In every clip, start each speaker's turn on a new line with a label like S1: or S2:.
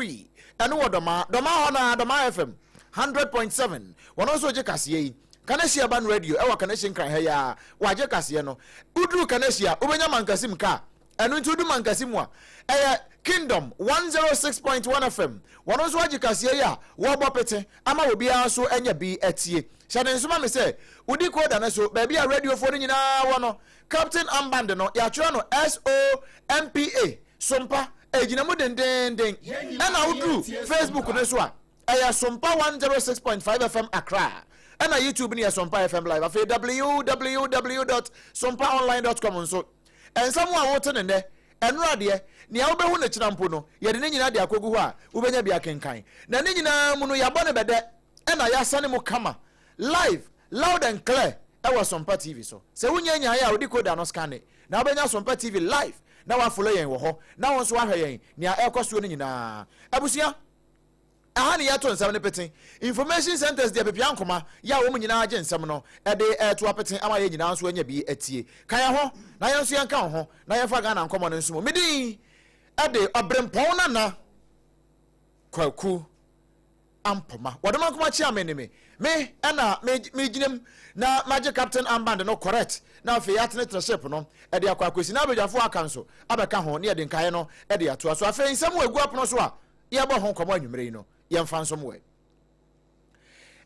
S1: 103 and what Doma on Doma FM 100.7 one also Jacassi Kanesia Ban Radio our connection can hear Waja Casiano Udru Kanesia Ubenya Mankasim Ka and Untudu Mankasimwa Kingdom 106.1 FM one also Jacassia Wabopete Ama will be also Enya B etie Shaden Suma say Udi code and so baby a radio for in one Captain Ambandeno Yatrano SOMPA Sompa Ejinamu den and I would do Facebook Neswa SOMPA 106.5 FM Accra and YouTube near SOMPA FM Live at www.sompaonline.com so and someone wanted in there and radia near Obehuна Champuno Yadina de Akogua Ubenya Biakenkai Nanina Munu Yabone Bede and I asanimo Kama live loud and clear I was SOMPA TV so when you decode and scan it now Benya SOMPA TV live now I follow you now on Swahili near Air Costume na Abusia ahani ya to nsam ne peten information centers de apipian koma ya wo nyina agye nsam no e de to apeten ama ye nyina so anya bi atie kan ya ho na ye nso yanka ho na ye fa ga na nkomo no nso medin e de OBREMPONG-NANA KWAKU AMPOMAH wadoma kuma chi amene me na me ginem na magic captain amband no correct na fe ya trenership no e de akwakwesi na abedwafo akanso abeka ho ne de nkae no e de ato so afa nsam egu apono so a ye bo ho komo anwumre no ye mfa nso mo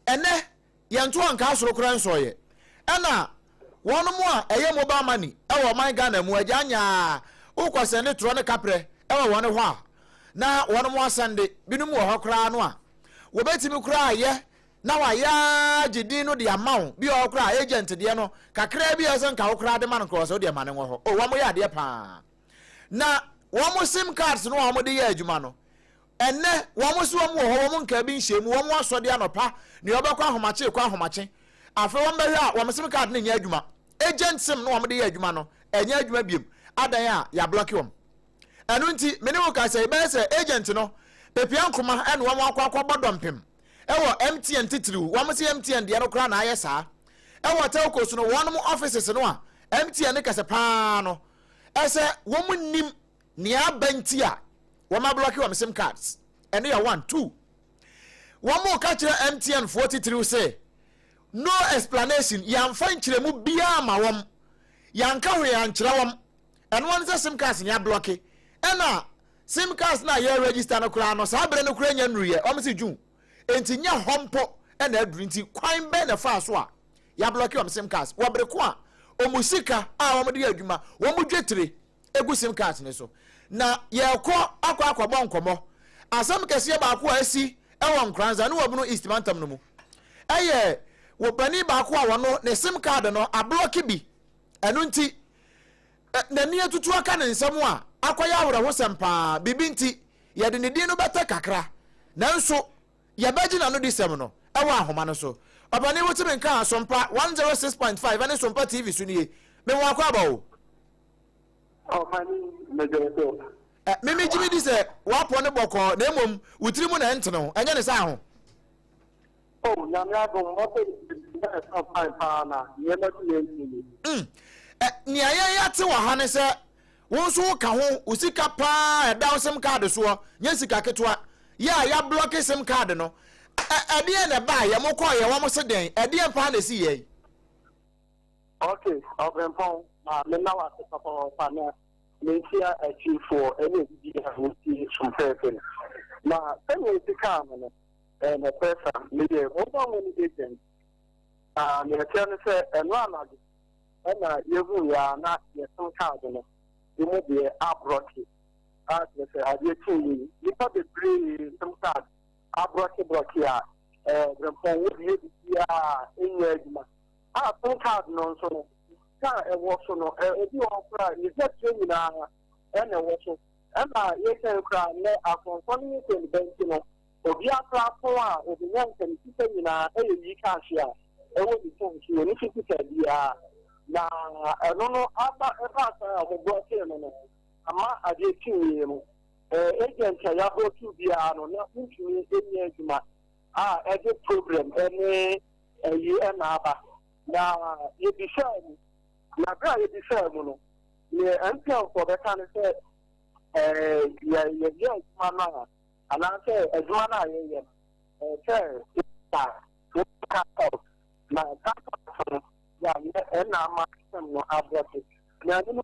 S1: ene ye nto anka asoro kura nso ye ena wono mo a eye mobile money e wo man Ghana mu agya nya ukwase ne tro ne kapre e wo wone ho a na wono mo asande binum wo ho kura no a wo betimi kura ye na wa ya gidin no de amawo bi o kura agent de no kakra bi o se nka wo kura de man ko so de mane wo ho o wo mo ya de pa na wo mo sim cards no wo mo de ya adwuma no enne wo mo so wo ho wo nka bi nhemu wo mo asode anopa ne obekwa ahomache kwa ahomache afa wo mbehwe a wo mo sim card ne nya adwuma agent sim no wo mo de ya adwuma no enya adwuma biem adan a ya block wo enu nti mene wo ka say be say agent no pepian koma ene wo mo akwa bodompem ewo MTN titiri wo mo se MTN de no kra na ayesa ewo telco so no one mo offices no a MTN ne kase pa no ese wo mo nim ne abanti a wo ma block wo sim cards ene ya 1 2 wo mo ka kire MTN 43 say no explanation yamfa nkiremu bia ma wom yanka ho yankire wom ene won se sim cards ne block ena sim cards na ye register no kra no sa bere no kra nya nruye o mo se jun enti nya hompo ena aduru nti kwan be na fa so a ya block wo sim cards wo bere ko a o musika a wo mo de adwuma wo mo dwetire egu sim cards ne so na ye ko akwa bonkomo asam kese ba ko asi e won kranza no wobunu east bantam no mu eye wo bani ba ko a wono ne sim card no ablock bi enu nti na ni atutu aka ne nsam a akwaya awra ho sempa bibi nti ye de ne din no beta kakra nanso ye baji na no disem no e wa ahoma no so obani wotime nka SOMPA 106.5 ane SOMPA TV so nie me wa kwa ba o
S2: mani mejeto
S1: mimi jimi di se wa po ne boko na emom wutiri mu na enteno anya ne sa ho
S2: nyamya go mo pe pa na ye ma ti ni
S1: ni aya ya te wa ha ne se won so ka ho usika pa e down sim card so nya sika ketwa ya block sim card no ade na ba ye mo ko ye wo mo se den ade pa na si ye
S2: okay OBREMPONG me na wa se pa na Mencia achieve for any DHC from Fairfield. Now, when you come and a person, maybe over many agents, and you tell me, and one of them, you are not your son cardinal, you may be a brocky. As I say, I did you probably bring some card, a brocky, the phone would be in your son cardinal, so. Ka e wo so no e bi o kra ni je training na e na wo so e ma ye ken kra ne afonfo ni ko ni benti no obi akra fo a obi nyan kan ti se ni na e yi ka hye a e wo bi ton ki ni fi ti bia na no no aba e ba sa o bo ke no no ama ade ti wi mu agent ya go tu bia no na ntumi enye adwuma a e de program e yi e na aba na ye bi sha na bra ye bi sha mu no ye antia for the kind say ye mama and I say as one I say my and I'm no objective. Now, you know,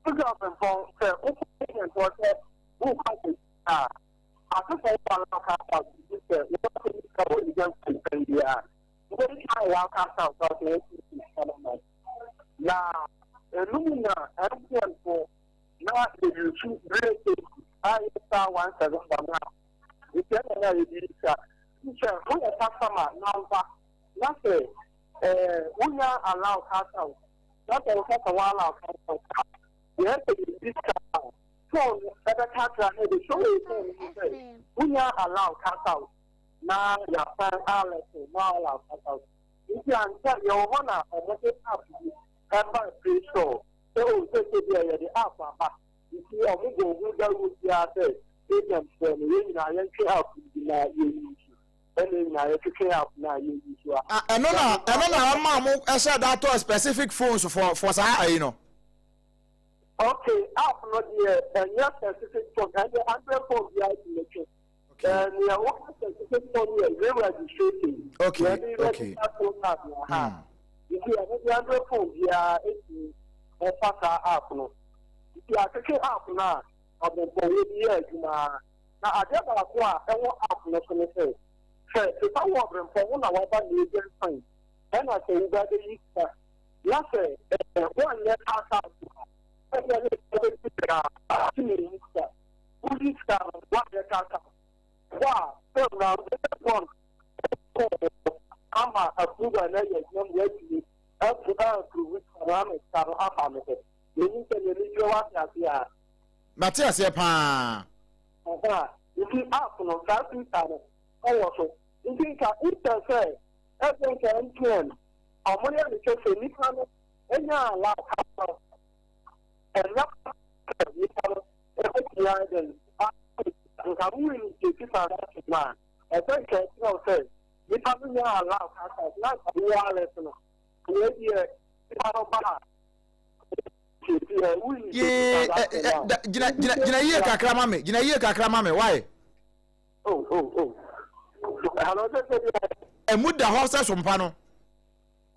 S2: who got them for who I think I want to cast out this now, Lumina and for now, you should really I star 17 now. We can teacher, who is customer now? Nothing. We are allowed cast out. Not all cast a while out. We have to be discount. So, better catch the show. We are allowed cast out. Now, your friend Alex is not allowed cast out. If you answer your honor or what is up, ever free show. So, the APAMA. If you are moving, we go with the other. Agents from the United Help in the
S1: and no, I said that to specific phones for you know.
S2: Okay, app not here, and yes, specific phone, and the other phone we are to and we are working specific phone here, registration.
S1: Okay.
S2: If you have the other phone, we are a Paka app. If you are taking app now, of the years now, I get a qua, and what app not to say. If I want them for one hour, you can find. And I say, that is last one year out. Wow, so now one. I'm a food and I am ready up to which parameters are up. You need to leave what I
S1: Matthias, pa.
S2: If you ask on that, also, if you can say, everything can turn. Our money is just a little, and now allow and not everything. And I'm willing to keep our man. I think I say, if I'm not allowed, not a wireless, maybe
S1: Jina ye kakra mame, why?
S2: Oh. Hello,
S1: and would the horses from Pano?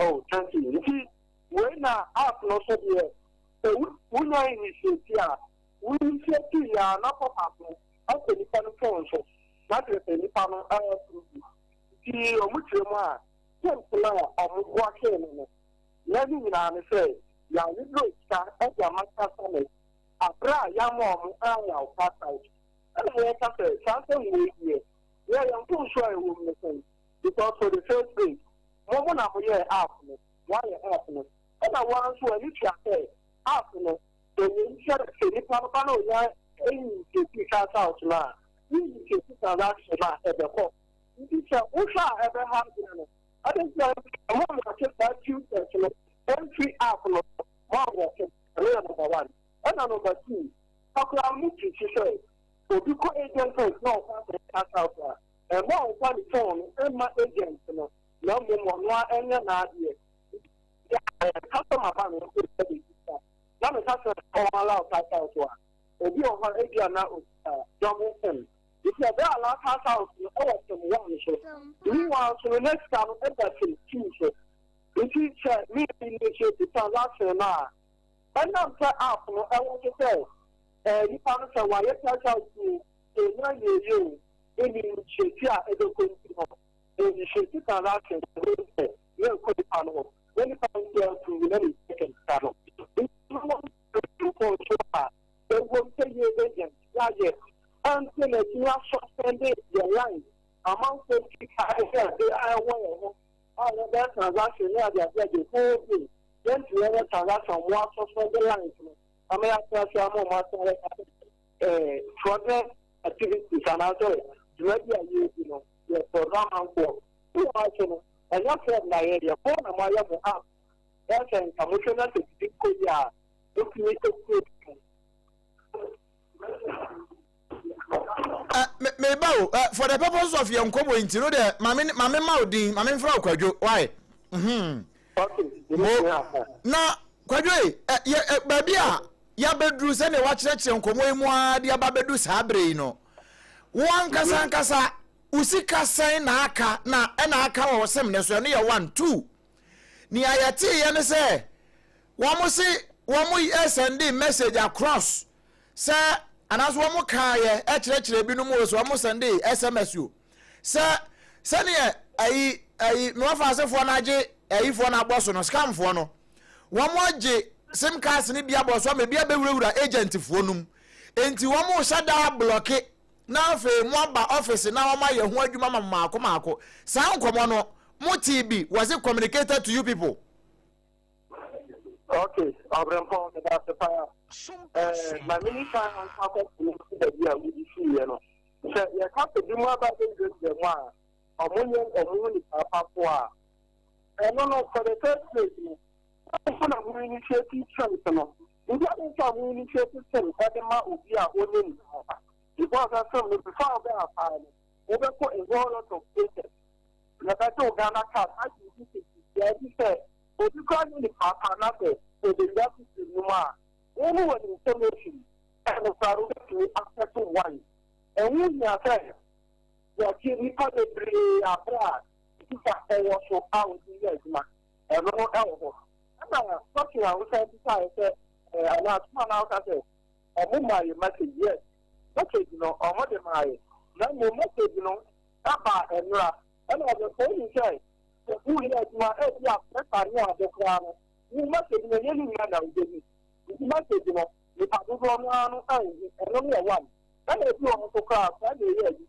S2: Oh, thank you. You see, when I have no idea, we know initiative here. We initiative here, not for people. How can you find a phone? Not if any panel. See, which you are. Don't allow or walk in. Let me say, young little star at your master summit. After young mom, I'll pass out. And I can say something with you. Yeah, I'm too sure I will listen. Because for the first thing, one of your afternoon, why afternoon, and I want to reach your say, afternoon, the initial city, Papa, aiming to pick us out now. You can sit on that at the home. You can ever have dinner. I think I want to get that 2 sessions, 3 afternoon, one walking, number 1. And number 2, how can I meet you to say? So you could agent say, no, pass out there. And more on the phone, and my agent, no more, and you're not here. Customer bank, now the customer allow pass out to her. If you are AGYA now, John Wilson, if you are there, allow pass out to all some one show. You want to the next time, everything, too. If you said, me initiate the transaction now, and I'm set up, I want to say, you found out why you touch out to you. Any shakia edo continue. Any shakia transaction, you could panel. When you come here to any second panel, if you want to for sure, they will pay you agent. Yeah. Until you are suspended your line. Among the people, they are aware of that transaction. They are the whole thing. Then to other transaction, what suspended lines. I may ask you more activities and other. Maybe I use, the program and for 2 hours, and not from my area. For my other app, that's an commissioner to be clear.
S1: For the purpose of your combo, you know that Mamma Maudin, Mamma Frau Quadro, why? Now, Quadro, Babia, ya bedroom, send a watch section, come away more, dear Babedu Sabre, one kasa usika sign na aka na ena aka wo sem ne so no ye 1 2 ni ayati ye ne se womu send message across say anaso womu ka ye ekire bi no mu so womu send SMS yo say ne ayi me wafa asefo na age ayi fo na boso no scam fo no womu age sim cards ni bia boso me bia be wurawura agent fo num enti womu shada block na fe mo aba office na womu ye ho adwuma maako sa nkomo no mo TB was it communicated to you people?
S2: Okay, Obrempong, that's the fire. My minister has happened to the year with the sea, you know. So you have to do more about the one, or Papua. And no, for the first place, I'm going to initiate something. If you have to initiate something, that will be our own. Because I said, before they are fine, we will put a lot of cases. Like I told Ghana Cat, I think said, if you can't really pass another, so the justice is no more. Anyone information and the Saru to access to one. And when you are saying, you are giving me abroad, you can also out the years, and no elbow. And I'm talking, I was saying, and last one out, I said, or my message, yes. Message, you know, or what am I? Then you message, you know, about and Ra. And I was saying, say, who is my area, the crown. You must have been a young man now, you must have been a Paduano and only one. And if you want to cry, I may hear you,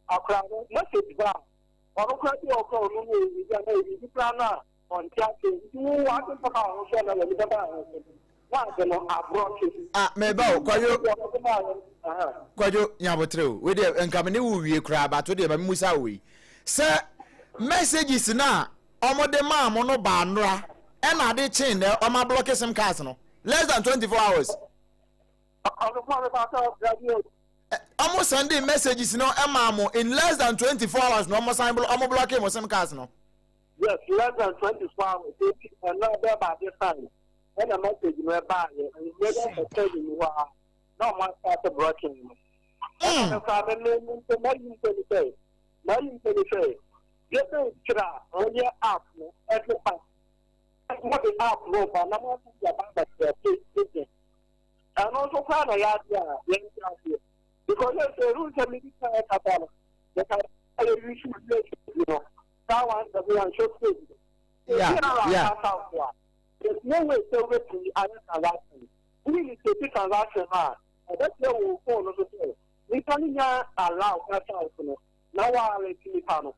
S2: a crown, message down. Or a crazy or call you, you plan on catching you want to come out and
S1: mebo kwayo nyabotreo we dey enkamene wo wie kra ba to dey ba musa we say messages na omode ma mo no ba nra e na de chin na o ma block sim cards no less than 24 hours almost sending messages no e ma mo in less than 24 hours no mo sign block mo sim cards no.
S2: Yes, less than 24 hours and not there by this time. And a message in my bag, and you never tell you why. No one started broken. And the father named to Mayin Telefay. Mayin Telefay. Get the kira on your app, at the past. What is up, no, but I'm not about that. And also, Father, because there's a rule to make it happen. That I usually you know. That one that we are showing. Yeah. There's no way to get to the other transaction. We need to take transaction hard. And that's where we'll follow the thing. We can allow that out. Now I let you panel.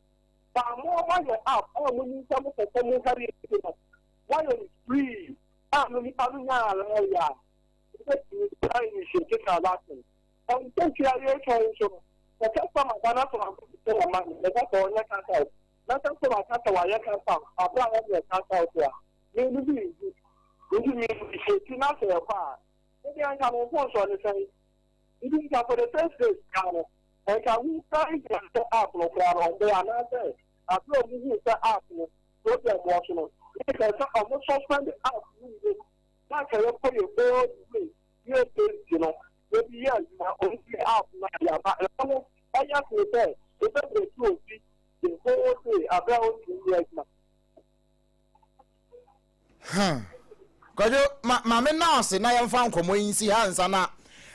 S2: But more why you're up, or when you come to someone carry it. Why are you free? I'm going to area. You take transaction. And don't you have your choice. The customer cannot tell a man, the customer can't help. Not so much as why I can't found. I'll bring your cat out there. Maybe you mean to not say a part. Maybe I can also say, it is for the first day, Carlo. And can we find the apple on the another? I told you the apple, so they're watching. Because I was suspended out. Like I put your board, you know, maybe yes, my own out. I have to say, it's a true. The whole day about
S1: Kojo mama na ose na yem fa nkomo yin si ha nsa na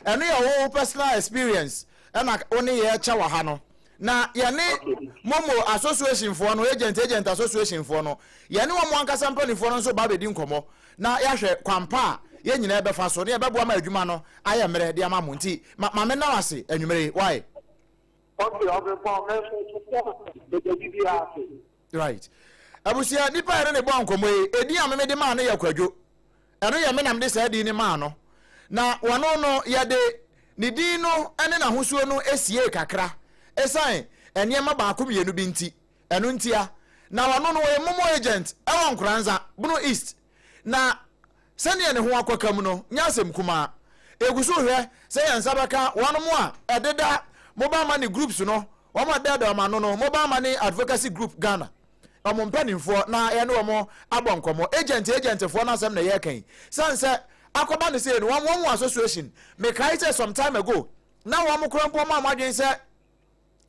S1: eno ye wo personal experience na oni ye cha wa ha no na ye ne momo association for no agent association for no ye ne wo mo ankasa company for no so ba be di nkomo na ya hwe kwampa ye nyina e be fa so ne e be bo ma adwuma no aye mere de ama mo nti mama na wase anwumere why. Right. Abusia nipa ere ne bon komo edi ameme de ma no yakwadwo eno ye me nam de sa di ni ma no na wono no ye de ni di no ene na hosuo no esie kakra esan ene ma ba ko mienu bi nti eno ntia na wono no ye momo agent e won kranza bunu east na sene ne ho akokam no nyasem kuma eguso hwe se ye nsabaka wono mo a ededa mobile money groups no omo deda ma no mobile money advocacy group Ghana omo mpanimfo na ye ne omo abonkomo agent for na sem na ye kan sanse akoba ne se no one association me kai say some time ago na wo mo krampo ma amadwen se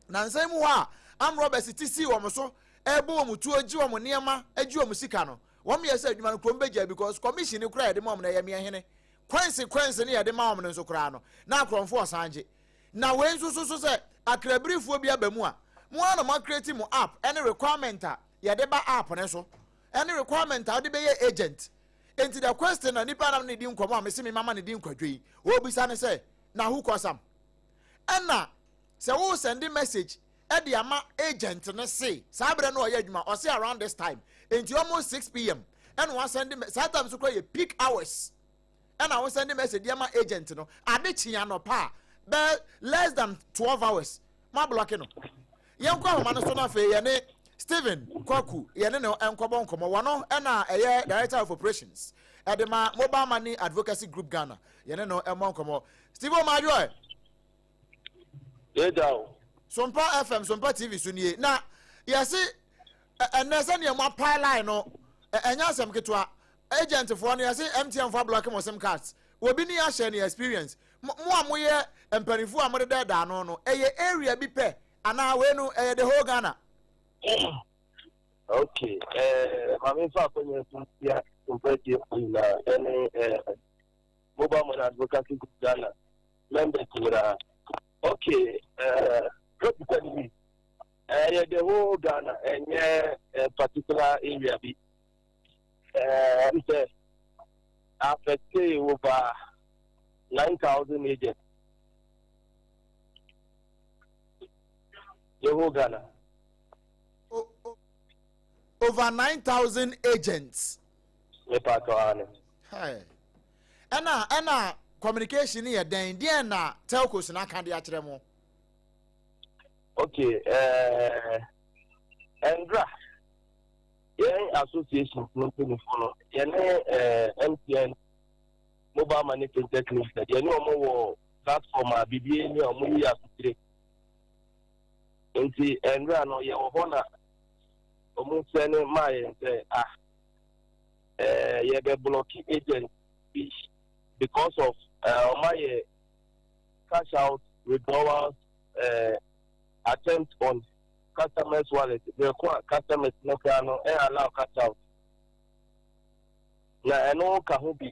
S1: na nsɛm mu a am robbers ti si wɔn so ebo wɔn tu agi wɔn nneɛma agi wɔn sika no wɔn yɛ sɛ adwuma no krom bɛgya because commission ne kura yɛ de ma wɔn na yɛ mehene kwanse ne yɛ de ma wɔn nso kura no na akrɔmfo ɔsanje na wei nso so sɛ akrabrifoɔ bi aba mu a mo ana mo create mo app any requirement a yɛ de ba app ne so any requirement a de be ye agent enti the question na nipa nam ne di nkomo a me se me mama ne di nkwadwe obisa ne se na who kosam ɛna se wo send message e de ama agent ne se sabre no oye adwuma o se around this time enti almost 6 p.m. ɛna wa send sometimes so call ye peak hours ɛna wo send message de ama agent no ade chia no pa be less than 12 hours ma block no yen kwa homa no so na fe ye ne Stephen KWAKU yene no enkobo nkomo wono na eye director of operations edema mobile money advocacy group Ghana yene no emo nkomo Stephen Majo
S2: Edaw
S1: Sompa FM Sompa TV sunie na yesi enese ne mo pipeline no enya asem ketwa agent for no yesi MTN for block mo sim cards obi ni ya share ne experience mo amoye empanifo amode da no no eye area bi pe ana we no eye the whole Ghana.
S2: Okay, I'm for yeah, comparative in any mobile money advocacy group Ghana. Members to okay, the whole Ghana and a particular area be affect over 9,000 agents. The whole Ghana.
S1: Over 9,000 agents.
S2: Hey.
S1: Ena communication here then na telcos na kan dia kire mo.
S2: Okay, Andra. Association no follow. MTN mobile money techniques. Omo platform a BBA ni omo yi asutire. Enti Andra no ye ho almost any my yeah, be blocking agent because of my cash out withdrawals attempt on customers' wallet. They require customers no can allow cash out. Na eno kahubi.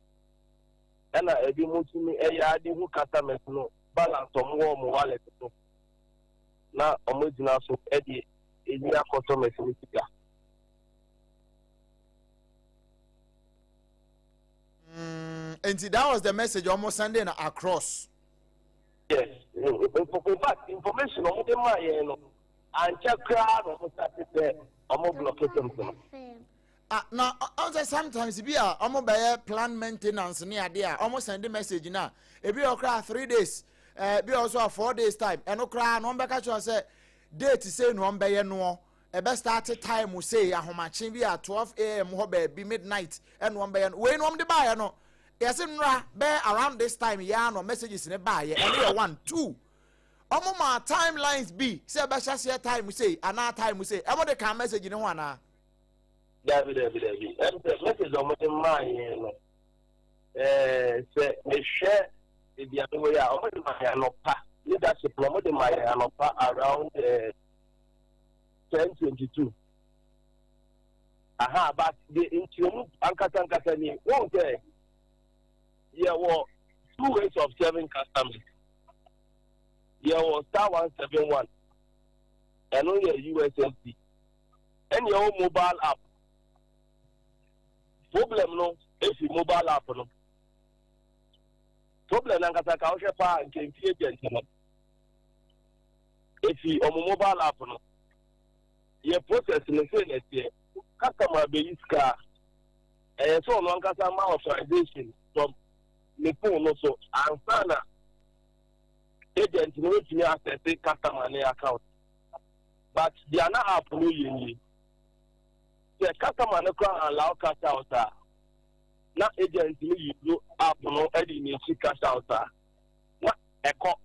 S2: Ena ebi mutumi adi hu customers no balance omo wallet no. Na omo dina so edi India customers in India.
S1: And that was the message almost sending across.
S2: Yes. In fact, information on the Mayan and check crowd almost there. I'm blocking
S1: now, also sometimes be a almost plan maintenance near there. Almost send the message now. If you cry 3 days, be also 4 days time. And no cry, no back to say. Date say no be no e be start time we say ahomache bi at 12 a.m. ho be midnight and no be we no de buy no yes nra be around this time ya no messages ne buy e no 1 2 omo ma timelines be say be share time we say ana time we say e mo de kan message ne ho ana
S2: David and the message on the mind say me share e dia no we ya o de my no pa leadership promote my around 1022. But the into Ankata ni won't say there were 2 ways of serving customers. There was star 171 and only USSD and your mobile app. Problem no if you mobile app no. Problem Ankata Kausha and can agent no. If you on mobile app no, your process in the same customer base car, and so on customer authorization from the phone also, and sana agent no to access the customer account. But they are not approving. The customer no can allow cash out. Not agent you do app no any cash out. Not a cop.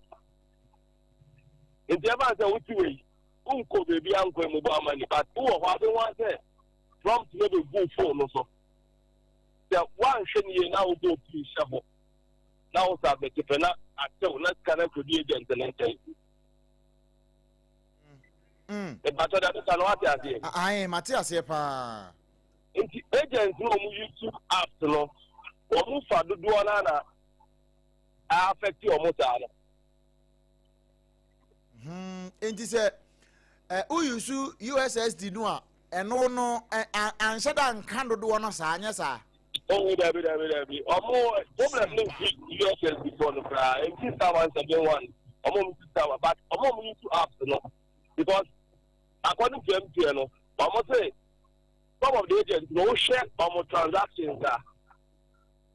S2: In the event which way, unko baby unko mobile money, but who are the ones there? From to the good phone also. The one shiny now go to Shabo. Now, the Tipena, I tell let's connect to the agent and enter. But to that can what you say.
S1: Aye, Matthias pa.
S2: Agents no use apps no. Omu fa do na affect your motor.
S1: Enti se who use USSD no a eno no anhye da nkan do no sa anya sa.
S2: Oh, Debbie. Omo problem no USSD for no cry. And 171. Omo but omo use apps no because according to MTN no, omo say some of the agents no share omo transactions there.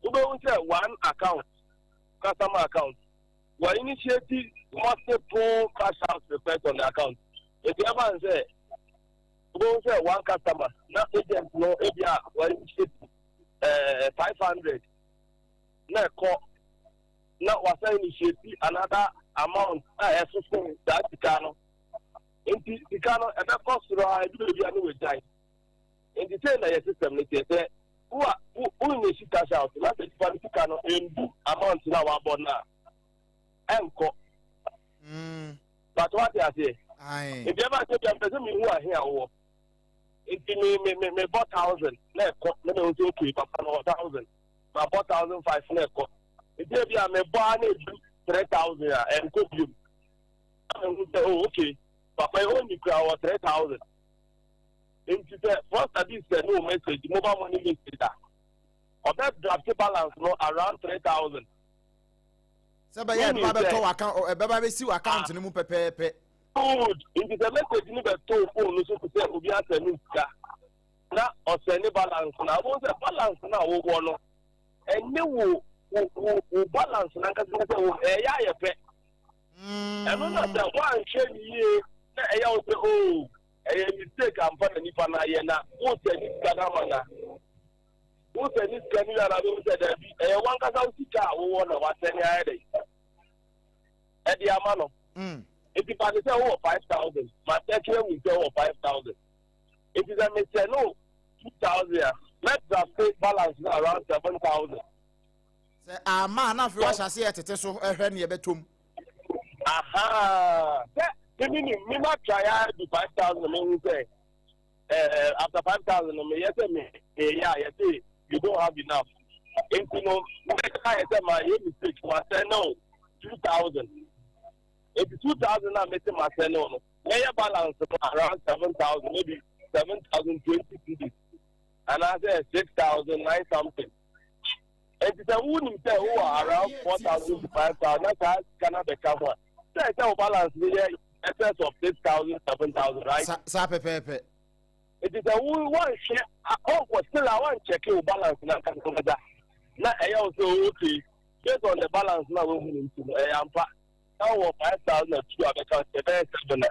S2: You don't say one account, customer account. We initiating multiple cash out requests on the account. If you ever say, you don't say one customer, now agent no APIAH, we initiate 500. Now call. Now we initiate another amount. That Ticano. In Ticano, and that cost I do the anyway time. In the same system, they say. Who initiate cash out? Not the Ticano and do amount now about now. Enko. But what I say? If you ever take a person who are here, if me bought 1,000, let me okay, but 1,000. I bought 1,500 neko. If you are me born 3,000 and cook you. Oh, okay. But my only crowd 3,000. Into the first at this no message, mobile money message that. Or that draft balance no around 3,000.
S1: Saba ya baba to account or baba be si account ni mu pepepe.
S2: Good. Into the message ni be to phone no so to say obi asenu sika. Na o send balance na wo say balance na wo wo no. Enye wo balance na ka say wo ya ye pe. Eno na say one share ye na e ya wo say oh a mistake I'm putting if I'm not who said this Ganamana. Who said this Ganamana? Who said that one Kazaka who won what 10 years? At the Amano. If you can say, oh, 5,000, my second will say, oh, 5,000. If you can say, no, 2,000, let's have state balance around 7,000.
S1: Man, if you are say it, so a penny a betum.
S2: Aha. Me not try to 5,000. Me say after 5,000, yes, yeah, you don't have enough. If you know, I say my mistake. I say no, 2,000. If 2,000, I make my say no. Lay balance around 7,000, maybe 7,020 cedis, and I say 6,000, 9 something. And it's a woman say who are around 4,000 to 5,000. That's cannot become one. Say balance here. Excess of 6,000, 7,000, right?
S1: Pepe.
S2: It is a one share. Oh, still I want to check your balance now. Now I also okay. Based on the balance now, we're going to AMPA. Now 5,000 two because the best 7.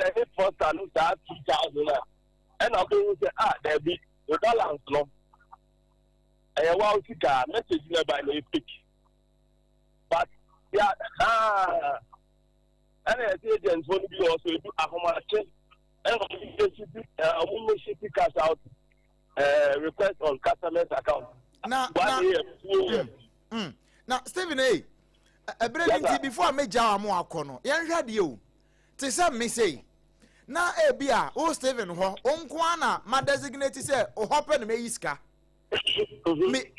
S2: Then it first and start 2,000. And I'm going to say there be the balance no. I want to get message by the pick. But yeah, and as agents want to be also do APPIAH and we should cash out request on customers account.
S1: Now, Stephen a breaking before I make Jamo Akono, yan radio. Tisa me say, na bia, oh Stephen ho, Kwana, my designated say, oh hoppen me iska.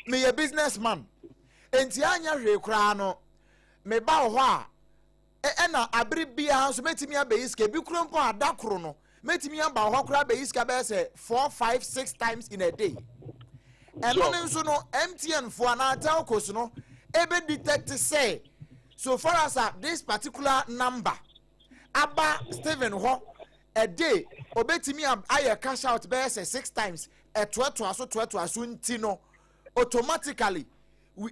S1: Me a businessman. Entianya Rekrano, me bow wa. Ena abri bia so metimi abeiska bi krompo adakro no metimi aba ho kra abeiska be say 4 5 6 times in a day eno nso no MTN fo na telcos no ebe detect say so far as this particular number aba Stephen ho a day obetimi aye cash out be say 6 times e to aso ntino automatically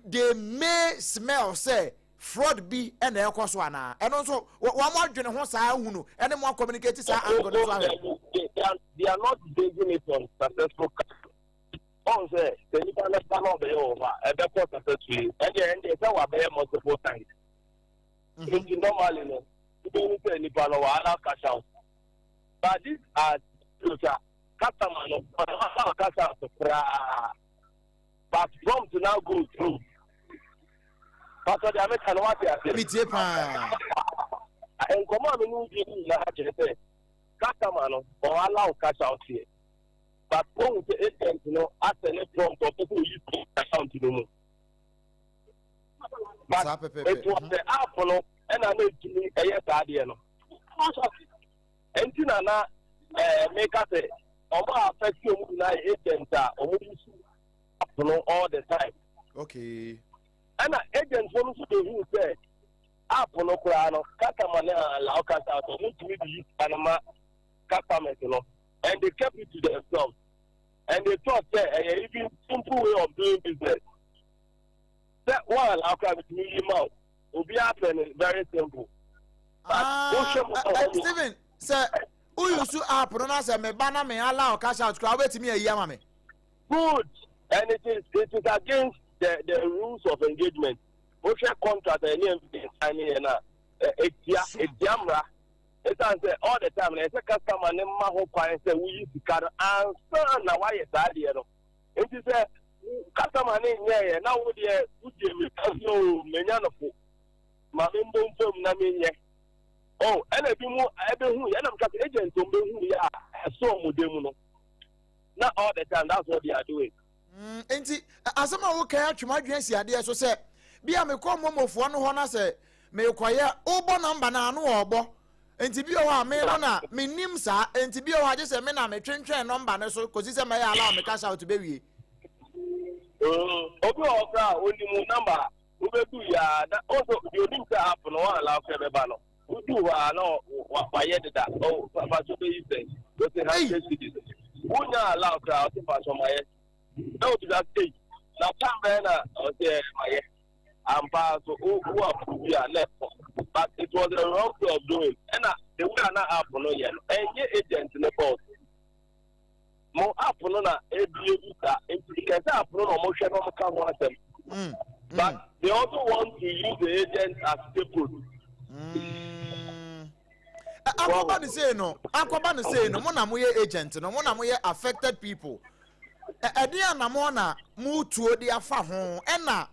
S1: they may smell say fraud be and the so ana and also one more dwene ho saa hunu and more communicate saa angle
S2: they are not basing it on successful on say the people that come be over a better successful and they say we be multiple times normally no you say ni palo ala cash out but these are customer no cash out but from to now go through. Because they are making what they are saying. And come on, we need to
S3: customer no or allow cash out here. But when the agent, at any prompt or people use account to the but it was the app, and I need to make a yes idea. And Tina make us say, affect you agent all the time.
S1: Okay.
S3: And agents want to do who say, Apollo Crano, Catamana, allow cash out, or need to use Panama customer, and they kept it to themselves. And they thought that a even simple way of doing business. That one, I'll come to me out. Will be happening very simple.
S1: Stephen, sir, who you to pronounce me banner me allow cash out? Wait to me a yamame. Good,
S3: and it is against the rules of engagement. Social contract and everything signing and it's Yamra. It's all the time. There's a customer named Maho and say we used to carry answer now why it's idea. It is a customer name here now would you no menyanofo. Mamimbo from Naminia. Oh, and I do more who and I'm agent to be who ya so mudemuno. Not all the time, that's what they are doing.
S1: And as someone who care to my dress idea so say be a me come of one who say me acquire obo number na no obo. And to be a man, me nimsa, and to be a just a man, me train number, so because it's a may allow me cash out to baby.
S3: Obi only number, who will do ya, that also you need to have no allow everybody. Who do no, why that? Oh, but to be said, what the hell is it? Who not allow crowd to pass on my head? No, to that stage. Now, Pamela, or there, my head. And pass who are left. But it was a wrong way of doing. And the way are not up on yet. And your agent in the post. More up on a because up on a motion of come one of them. But they also want to use the agent as people.
S1: Aquaban say no. Aquaban say no. Mona moye agent. No mona moye affected people. Edia na mona mu tuo de afa ho. Ena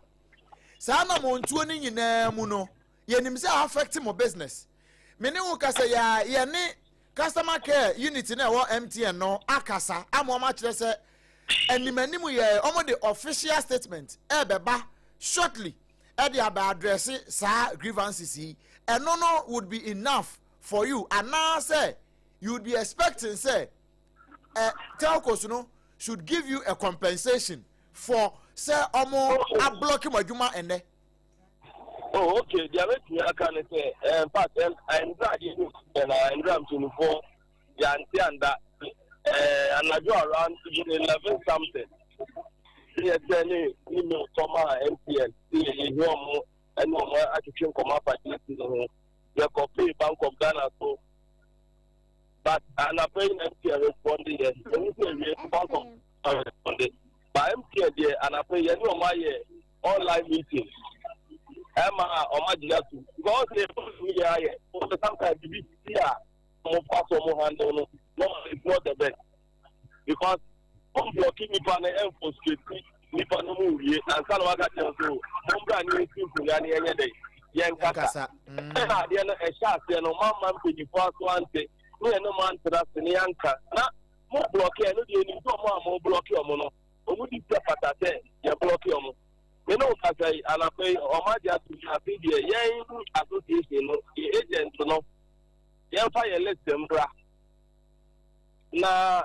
S1: sana mo ntuo ni nyina mu no. Yenim say affect mo business. Mene wo kasa ya ye ne customer care unit na wo MTN no akasa amoma kire se animanimu ye omo the official statement beba shortly e dey about address sa grievances yi eno no would be enough for you and now say you would be expecting say telcos no should give you a compensation for say omo a blocking maduma ene.
S3: Oh, okay. The other thing I can say, in fact, I'm glad you and I'm 24. And that, and I go around 11 something. Yes, any email from my MTN, and no more action come up at the copy Bank of Ghana. So, but I'm not paying MTN responding. Bank of responding. But MTN, and I pay any my online meetings. Emma or Magia too. Because they put me here. Sometimes you be here. More pass or more handle. No, it's not the best. Because I'm blocking me for the info street. Me for no movie. And some of that also. Some brand new people are near day. Young Kasa. And I didn't a shot. You know, man for the first one day. No man to that in Yanka. Now, more blockade. No, you need more block your mono. Or would you step at that? You block your mono. You know, as I pay or my just to have the young association, the agent, young fire let them bra. Now,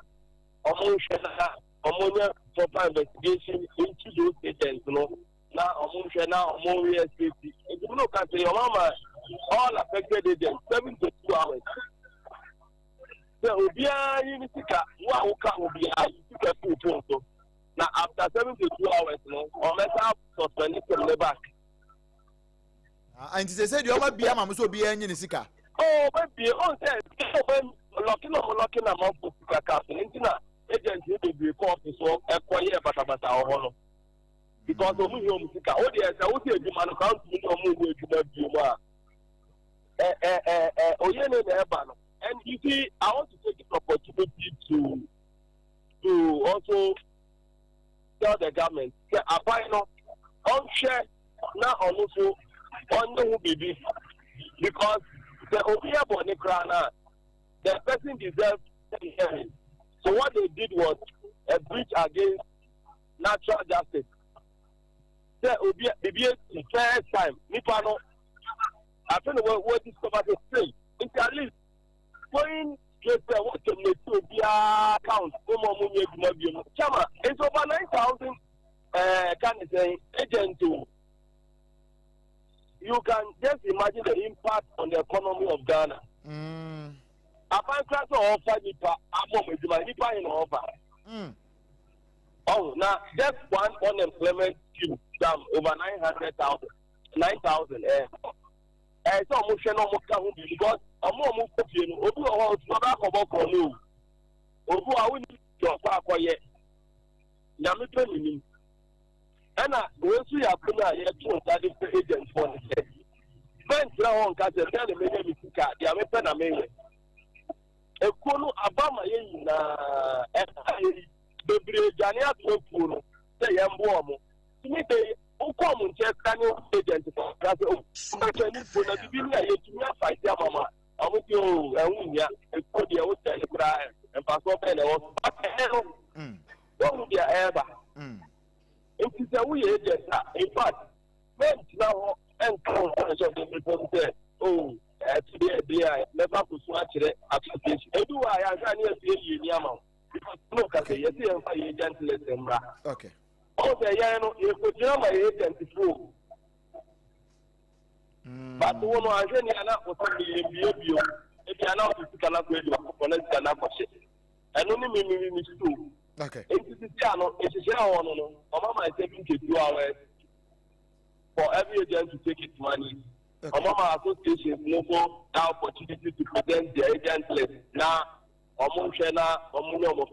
S3: ammonia proper investigation into those agents, now, ammonia now, more real safety. If you look at your mama, all affected agents, 72 hours. So, we are in the what can be a full. Now, after 72 hours, or let's have suspended from the back.
S1: And they said you might be a man, so be any Nisika.
S3: Oh, maybe on that, locking a month for casting, agents will be called to so acquire Batabata or Honor. Because of Musica, oh, yes, I would say you man account to move with you. And you see, I want to take this opportunity to also tell the government that APPIAH on share now also on the baby because the Obia Bonnie Crana the person deserves hearing. So what they did was a breach against natural justice. Say the first time, Nipano, I don't know what discovered the thing. It's at least going to what can make to be account. Chama, it's over 9,000 can say agents. You can just imagine the impact on the economy of Ghana. Upon class offer Nipa, Nipa in offer. Oh, now that's one unemployment scheme down over 900,000, 9,000. So much no more because a more move to Obu or Tobacco, Obu, I will your papa yet. Yamipen. And once we are putting a two agents for the state. Ben Brown got a tell me, the American American. A Kulu Abama the Jania to Puru, say Yambomo. To me, they come check agent for Gazo. I can put a Biblia to fight Yamama. I want you, and put the old cry and pass up and what would you ever? It is a weird agent. In fact, men now and come of the people say, oh, today I never could swatch it application. I do I can see you, Yama. Look at the agent, let them run.
S1: Okay.
S3: Oh, the Yano, you could tell my agent is true. But the one I said, was only in Bio. If you are not to cannot go to a connect cannot push it. And only me too.
S1: Okay.
S3: It's a on Mama is taking 2 hours for every agent to take its money. Mama Association no more opportunity to present the agent list. Now,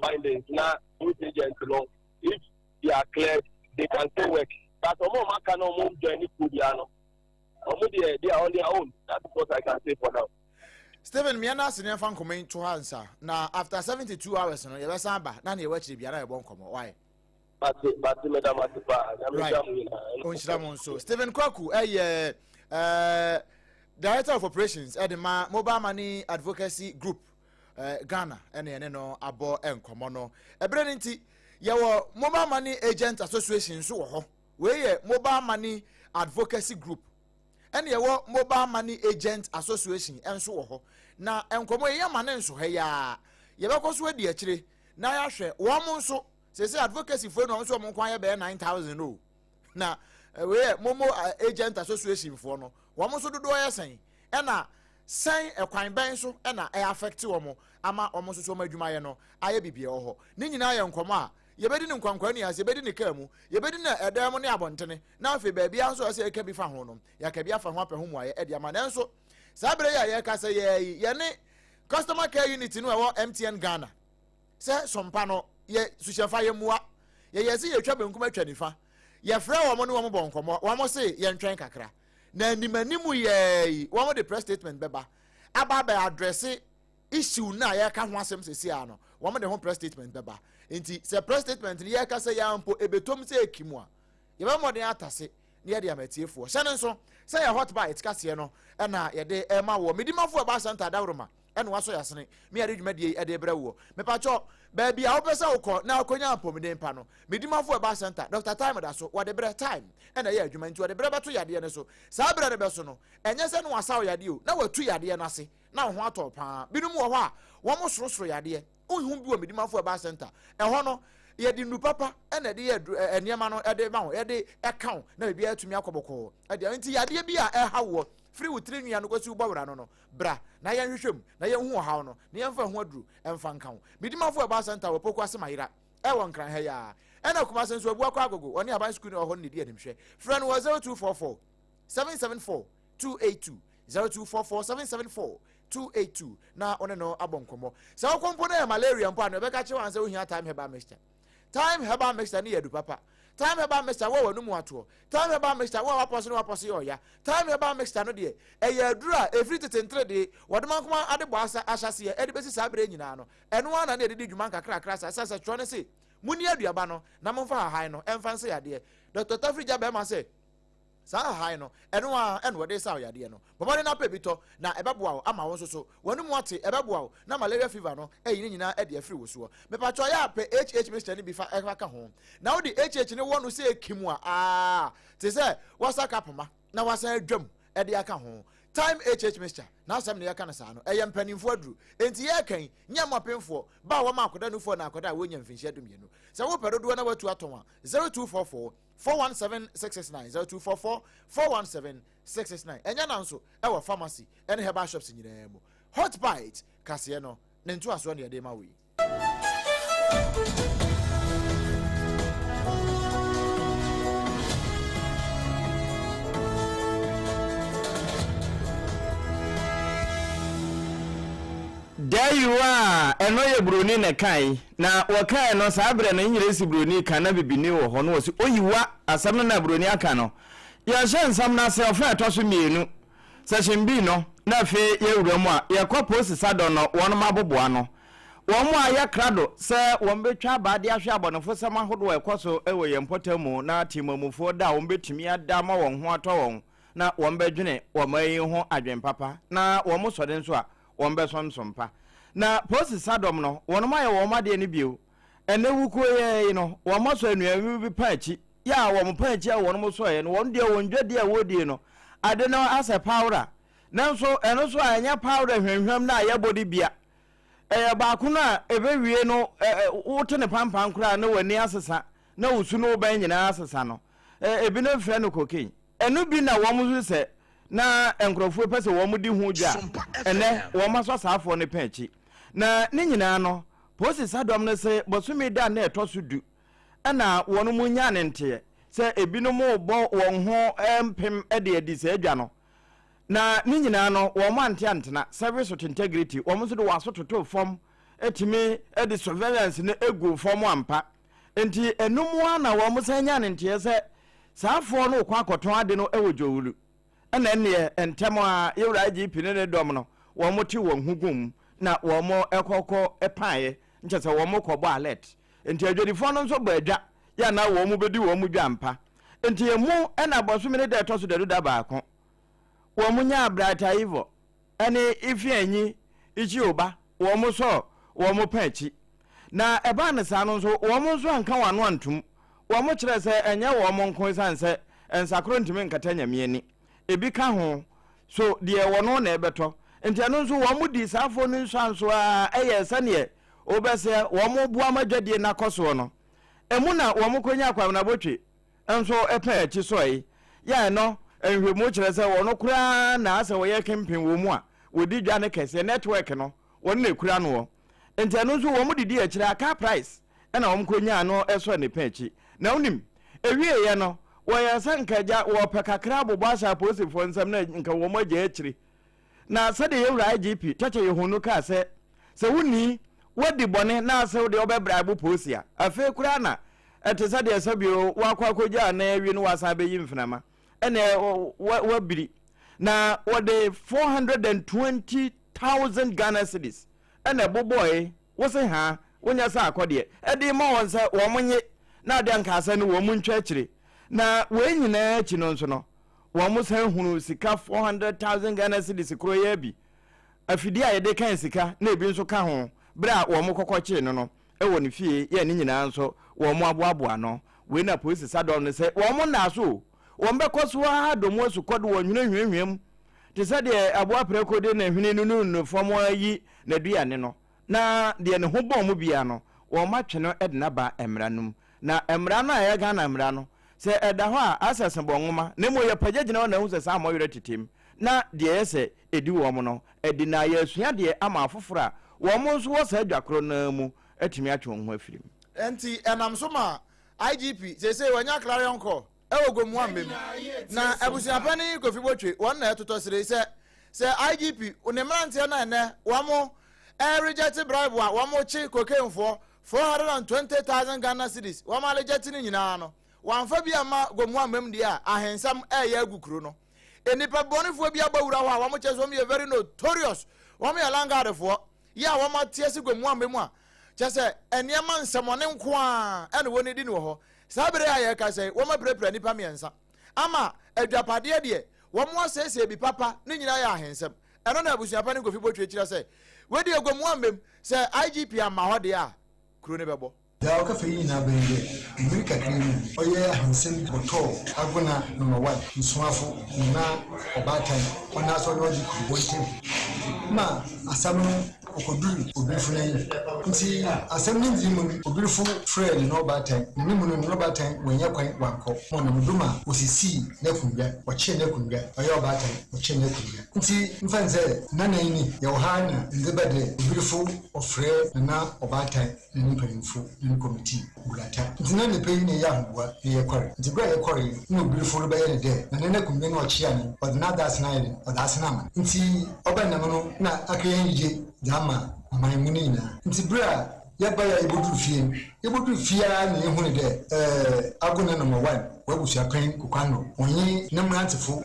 S3: findings now, agents if they are clear, they can still work. But Mama cannot move to any Kudiano. They are on their own. That's what I can say for now.
S1: Stephen, me and us in fan comment to answer. Now, after 72 hours, you know, Samba, none you watch the Biana won't come. Why?
S3: But Madam
S1: Right. So, Stephen KWAKU, Director of Operations at the Mobile Money Advocacy Group, Ghana, and no abo and Comono. A Brenninti, your Mobile Money Agent Association, so we Mobile Money Advocacy Group. And your Mobile Money Agent Association and so na enkomo ye manen so ya ye be koso adi akire na ya hwe wo mo so say advocacy for no so mo kwan ye be 9,000 o na we Momo Agent Association for no wo mo so dodo ye sen e na sen ekwan ben so e na e affect wo mo ama wo mo so ma adwuma ye no aye bibie wo ho ni nyina ye nkomo a ye bedi ni nkwankwa ni ase bedi ni kamu ye bedi na edam mo ne abontene na afi ba bia so ase eka bi fa ho no ya ka bia fa ho apahu mu aye e dia ma nanso sabre ya ka say ye ne customer care unit no e wo MTN Ghana say SOMPA no ye sushefa ye muwa ye se ye twa benkum atwa nifa ye frɛ wo mo ne wo mo bonkomo wo mo se ye ntwen kakra na animanimu ye wo mo de press statement beba aba ba address issue na ye ka ho asem sesi ano wo mo de ho press statement beba enti se press statement ye ka say ya ampo ebetom se ekimu a ye be mo de atase ne ye de amatiefo hyene nso say ya hot bite kase no e na ye de e ma wo medimafo ba center dawroma e no waso yasene me ya de dwumade e de brewo me pa cho ba bia wo pese ukọ na akonya apomide mpa no medimafo ba center Dr. Time da so wo de bre time e na ye adwuma nti wo de bre beto yade ne so sa bre de be so no enye se no wasa yade o na watu yade no ase na ho atọ pa binum wo ho a wo mo sorosoro yade ohun bi wo medimafo ba center e ho no ye di nu papa e na de ye eniema no e de ma ho ye de account na bia atumi akoboko e de nti yade bia e ha wo free with three nua no kwasi ubawra no bra na ye hwehwem na ye hu haw no na ye mfa ho aduru emfa nka ho midimafo ba center wo poku ase mayira e won kran ha ya e na kuma senso abu akwa agogo oni aban school no ho ne di animhwe friend was 0244 774 282 0244 774 282 na one no abonkomo se wo kompo na malaria mpo anu be ka che wan se ohia time heba mixture ni yedu papa time heba mixture wo wanu mu ato time heba mixture wo waposo oya time heba mixture no de e ya adura every tetentre de wodman kuma ade bo asase e de besi sabre nyina no eno ana na de dwuma kakra sasa tro ne se muni aduaba no na momfa ha no emfa nse yade Dr. Tafrija be ma se saa high no eno a eno wode sa oyade no bobode na pebito na ebeboa ama wo so wonu mu ate ebeboa na malaria fever no eyi nyina e de afiri wo so me pa cho ya pe HH Mr ni bi fa e ka ho na wo de HH ni wonu se ekimu a te se wasa kapoma na wasa adwam e de aka ho time HH Mr na asem ne ya kana sa no eye mpanimfo aduru enti ye kan nyama penfo ba wo ma akoda no fo na akoda wo nya mfinhia dumienu se wo pedodo na watu atonwa 0244 417 669 0244 417 669 enya na nso e wo pharmacy ene herbal shops nyina mu hot bite kase no ne nto aso ne de ma we
S4: There you are, eno ye broni ne kai na wakai no sabre no nyire si broni kana bibini wo ho no wo si oyiwa asam na broni aka no ya hye nsam na se ofa etoso mienu session bi no na fe ye wuramu a ye koposi sado no wono maboboa no wo mu aya krado se won betwa abade ahwe abonofo sama hodo ekoso ewo ye mpotamu na timamufo da won betumi ada ma won ho ato won na won bedwene wo mayi ho adwen papa na wo mu sode nso a won be sompa na posi sadom no wono ma ye wo ma de ne bio ene wuko ye no wo ma so anuawi bi paachi ya wo mo paachi a wono mo so ye no won de won dwade a wodi no ade no ase powder nanso eno so anya powder hwenhwem na ya body bia ba ku na ebe wie no wote ne pampan kura na wani asesa na wusu no ban nyina asesa no ebi no fre no cocaine eno bi na wo mo se na enkrofo pese wo mu di hu dwa ene wo ma so saafo ne panchi na ne nyina no posi sadom ne se bosumi da na etoso du ana wono mu nya ne nte se ebi no mo bo won ho empem ede edi se adwa no na ne nyina no wo ma ante antena service of integrity wo mo so do waso toto form etimi ede surveillance ne egu form ampa enti enum na wo mo se nya ne nte se saafo no kwa akoton ade no ewo jowulu ana ne entemo a yewra IGP ne dom no wo mo ti won hugum na wo mo ekoko epae nche se wo mo kobo alert enti adwodifo no nso badwa ya na wo mo bedi wo mo dwampa enti emu na boso me ne da etoso da duda baako wo mo nya abrata ivo ene ifi anyi ichi oba wo mo so wo mo panchi na eba ne sa no nso wo mo nso anka wano antum wo mo kire se enye wo mo nko sanse ensakro ntimi nkata nyamiani ebi ka ho so de wono na ebeto enti anu nso wo mudi safo no nso anso a eye sane obese wo mo bua madwade na koso no emu na wo mo konya kwa na botwe enso epa echi soyi ya no enhwemu kire se wono kura na ase wo ye kempin wo mu a wodi dwa ne kese network no wono na kura no wo enti anu nso wo mudi akire aka price na wo mo konya no eso ne pa echi na unim ewie ye no wo ya sankaja wo pekakra bobasha posifo nsam na nka wo magye akiri na sade yewra IGP tache yehunu ka se wuni wodi bone na se de obebra bu posia afi kura na ete sade asabio wakwakoja na awie no wasa be yimfinama ene wabiri na wode 420,000 Ghana cedis ene boboy wo se ha wonya sa akode edi ma won se wo munye na de nka asa no wo muntwa akiri na we nyina chi no nso no wo mo san hunu sika 400,000 Ghana cedis kro ya bi afidi a yede kan sika na ebi nso ka ho bra wo mo kokoche no no e wo ne fie ye ni nyina nso wo mo aboaboa no we na police sadom ne se wo mo na so wo mbe koso ha do mo su kodo wo hwenhwenhwem te se de aboa preko de na hwene no fom ayi na duane no na de ne ho bom mo bia no wo ma twene edna ba emranum na emra no a ye ga na emra no se eda ho a asese bonwoma na mo ye pagagina na hu se sa mo yere titim na de yese edi wo mo no edi na ye asua de ama afoforo a wo mo nso wo sa adwakro na mu atimi atwe ho afirim
S1: enti enam so ma IGP se wanya clarion call ewogomu amem na abusiapani Kofi Botwe won na etotosire se IGP onemrante na ene wo mo reject bribe wo mo chi kokenfo 420,000 Ghana cedis wo ma reject ni nyina no wanfa bia ma gomu amem dia ahensam ya agukuro no enipa bonifo bia bawura ho a wo mo cheso me very notorious wo me langard fo ya wo ma tiesi gomu amem a chese eniema nsemone nko a ene woni di no ho sabere aye ka se wo ma prepare nipa miensa ama adwapade de wo mo asese bi papa ne nyina ya ahensem eno na abusuapa ne kofi botwe kira se we de agwamu ambem se IGP ama ho de a kuro ne bebo
S5: da ka fe yi na bende America kinu oye ahensem boto aguna number 1 nsuafo na obatan ona so yo di kubonte ma asamu okoduru obirifu na yi nti asem ni nzimu obirifu Fred no batan ni mu no batan wanya kwan wanko mo na muduma osisi na kunga wache na kunga oye obatan wache na kunga nti mfanze nana yi ya ohana nzebade obirifu Fred na obatan ni mpanyimfu ni committee bulata nti na ne peyi ne ya huwa ye kware nti bra ye kware ni obirifu ro baye de na nana kunga na wache ani odnada snaide odasna nti obanna no na akayen yije Dama Maimunina. Ntibra yabaya ibudu fia ni ehune de aguna number 1 wabusia kan kukwano onye namrantifo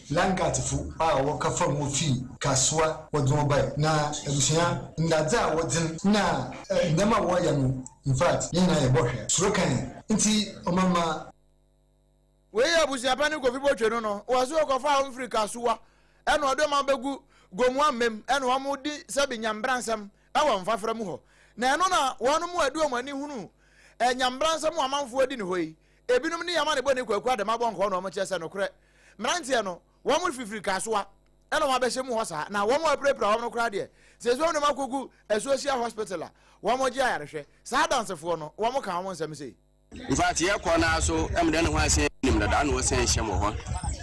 S5: langatifu a woka fam ofi kaswa wodon bai na abusia ndaza wodin na ndama woya no in fact yena ye bohwe surokan nti omama
S1: we abusia pa ni kofi botwe no wazo kofa Africa suwa eno odoma begu gomu amem eno wamudi sabi nyambransam awa mfafra mu ho na eno na wonu mu adu omani hunu nyambransam amanfo adi ne hoyi ebinom ne yama ne boni kwaku adama bonko no mo chese no kure mrantie no wamu fifiri kasoa eno ma behye mu ho sa na wamu aprepra wamu kura de sezo ne makogu social hospital wamu ji ayarehwe sa dansefo no wamu kan wamu nsem sei
S3: in fact ye ko na so emde ne ho ase nim da no wasan hyem ho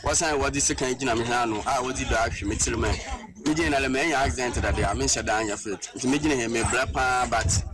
S3: wasan wadi sekan gina me hanu a wadi do ahwe metilme meje na le me nya accident da dia me sheda anya fit nti meje ne he me bra pa but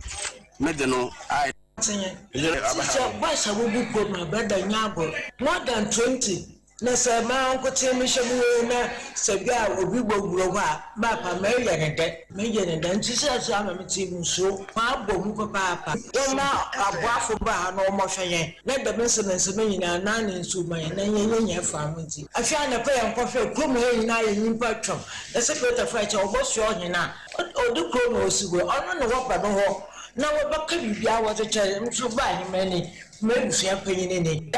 S3: me de no I
S6: so boys are will go my brother nyabo more than 20 na say ma nko tie me hwemu na sabia obi gboguro ho a ma pa me ye ne de nti se so ama me ti mu so ma bom ko papa o ma aboafo ba na o mo hweye na de me se me nyina na ne nsu ma na ye fa mu nti afia na pa ye nko hwe krom he nyina ye nyimpa twom na se Peter French o bo so nyina o du krom o sigo ono no wo ba no ho na wo ba ka bibia wo cheche nso ba hi mani mebusia panyine ne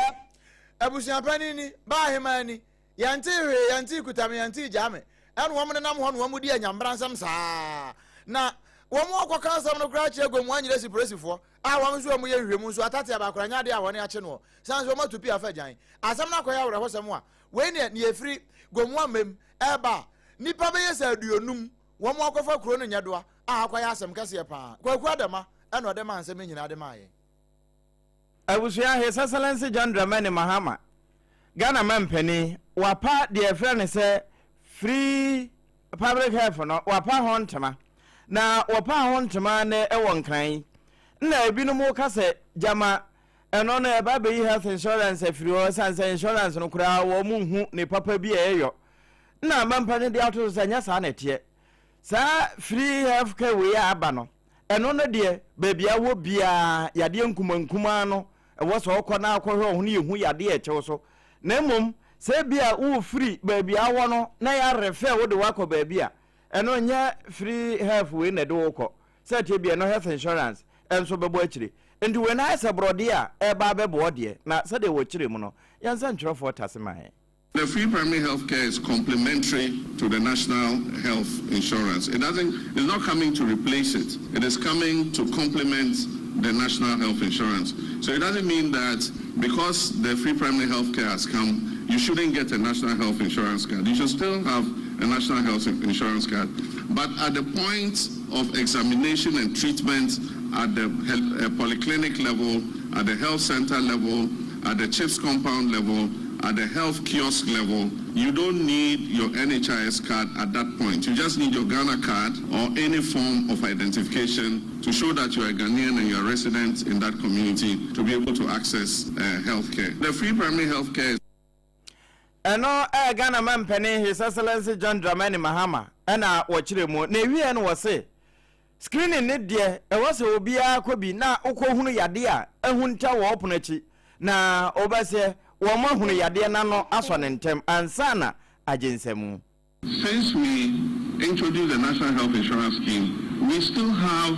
S1: abusia panini ba hemani yanti hwe yanti kutame yanti jame enu wamne nam ho no wamudi anyambransam saa na wamu akoka asam no kra che gomu anyire sipresifo a wamu so mu ye hwemu so atati abakranya de a woni ache no sanso ma tupi afajan asam na koya wure hosam a we ne efiri gomu amem eba nipa be yesa aduonum wamu akofa kro no nyadoa a akoya asam kase pa kwaku adama enu adama ansem nyina adama aye
S4: Abusuya His Excellency John Dramani Mahama Ghana Mampeni wapa dear friend say free public health no wapa hontama na wapa hontama ne ewon kan na ebinumu ka se jama eno na eba be health insurance free o sanse insurance no kura wo munhu ne papa bi eyo na mampani de auto sanya sa na tie sa free health care we aba no eno no de bebia wo bia yade nkumankuma no ewo so okọ na akọhwe ohun yehu yade eche so na mom se bia wo free bebia wo no na ya refer wo de wakọ bebia eno nya free health we na de wokọ se tie bia no health insurance enso bebo akire ndi we na ase brode a eba bebo de na se de wo kire mu no yansa ntwerofo tasemae.
S7: The free primary health care is complementary to the national health insurance. It's not coming to replace it. It is coming to complement the national health insurance. So it doesn't mean that because the free primary health care has come, you shouldn't get a national health insurance card. You should still have a national health insurance card. But at the point of examination and treatment at the polyclinic level, at the health center level, at the CHIPS compound level, at the health kiosk level, you don't need your NHIS card at that point. You just need your Ghana card or any form of identification to show that you are a Ghanaian and you are a resident in that community to be able to access health care. The free primary health care is
S4: eno Ghana Mampeni His Excellency John Dramani Mahama ena wachire mu na wi en wose screening ne de e wose obi akobi na ukohunu yade a ehunta wo oponachi na obase wo mahunu yade na no aso ne ntem ansana agensemu.
S7: Hence we introduced the National Health Insurance Scheme, we still have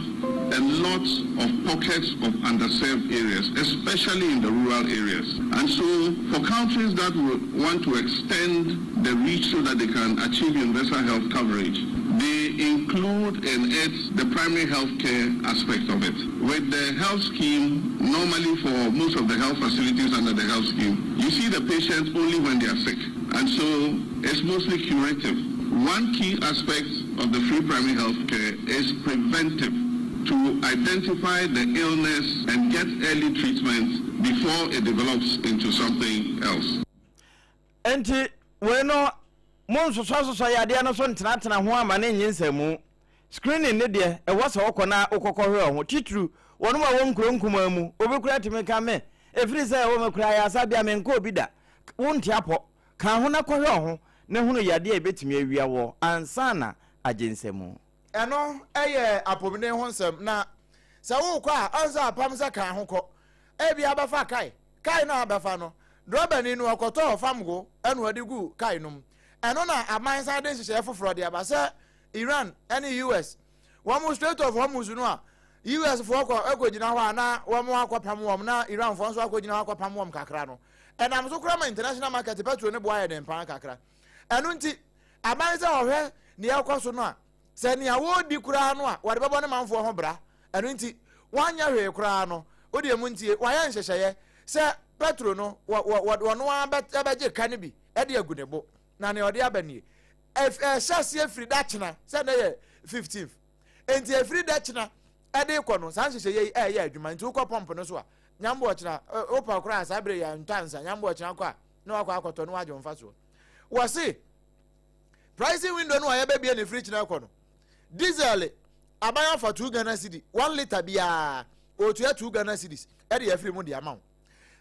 S7: a lot of pockets of underserved areas, especially in the rural areas. And so for countries that want to extend the reach so that they can achieve universal health coverage, they include in it the primary health care aspect of it. With the health scheme, normally for most of the health facilities under the health scheme, you see the patient only when they are sick. And so it's mostly curative. One key aspect of the free primary health care is preventive, to identify the illness and get early treatment before it develops into something else.
S4: Enti weno monso so ya de no so ntena ho amane nyinsemu screening ne de e wose okona okokọhwe ho titru wono ma won kronkuma mu obekura timeka me efiri se wo mekura ya sabia me nko obida wonti apo ka ho na kọhwe ho ne hunu yade e betimi awia wo ansana agyensemu
S1: eno eye apomine ho nsem na se wo kwa anza apam se kan ho kọ ebi abafa kai na abafa no drobani nu okoto famgo enu adigu kai num eno na aman sa de hye foforo de abase Iran any US one straight of Hormuz no a US for akogina ho ana wo mo akopam wo na Iran for so akogina ho akopam wo kakra no enam so kura ma international market petrol ne boa ye den pan kakra eno nti aman sa ohwe ne yakoso no a se ne awo di kura no a wode bebo ne manfo ho bra eno nti wanya hwe kura no odi emu nti wanya nhyehyeye se petrol no wo no abeje kan bi e de agunebo na ne odi abani shasi free dachna se na ye 15th enti free dachna e de ko no san hyehye ye adwuma nti ukọ pump no so a nyambo ochina opa kura asabre ya ntansa nyambo ochina kwa na akwa akoto no waje mfa so wo se pricing window no ayebe bia ne free china ko no diesel abaya for 2 Ghana cedi 1 liter bia o to 2 Ghana cedis e de free mu de amount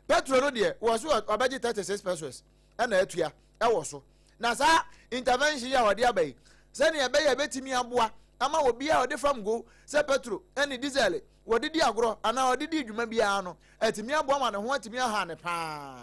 S1: petrol no de wo so obaje 36 pesos e na atua e wo so na sa intervention ya wode abai se ne ebe ya betimi aboa ama obi a ode fam go se petrol eni diesel wode di agro ana wode di dwuma bia no etimi aboa ma ne ho atimi aha ne pa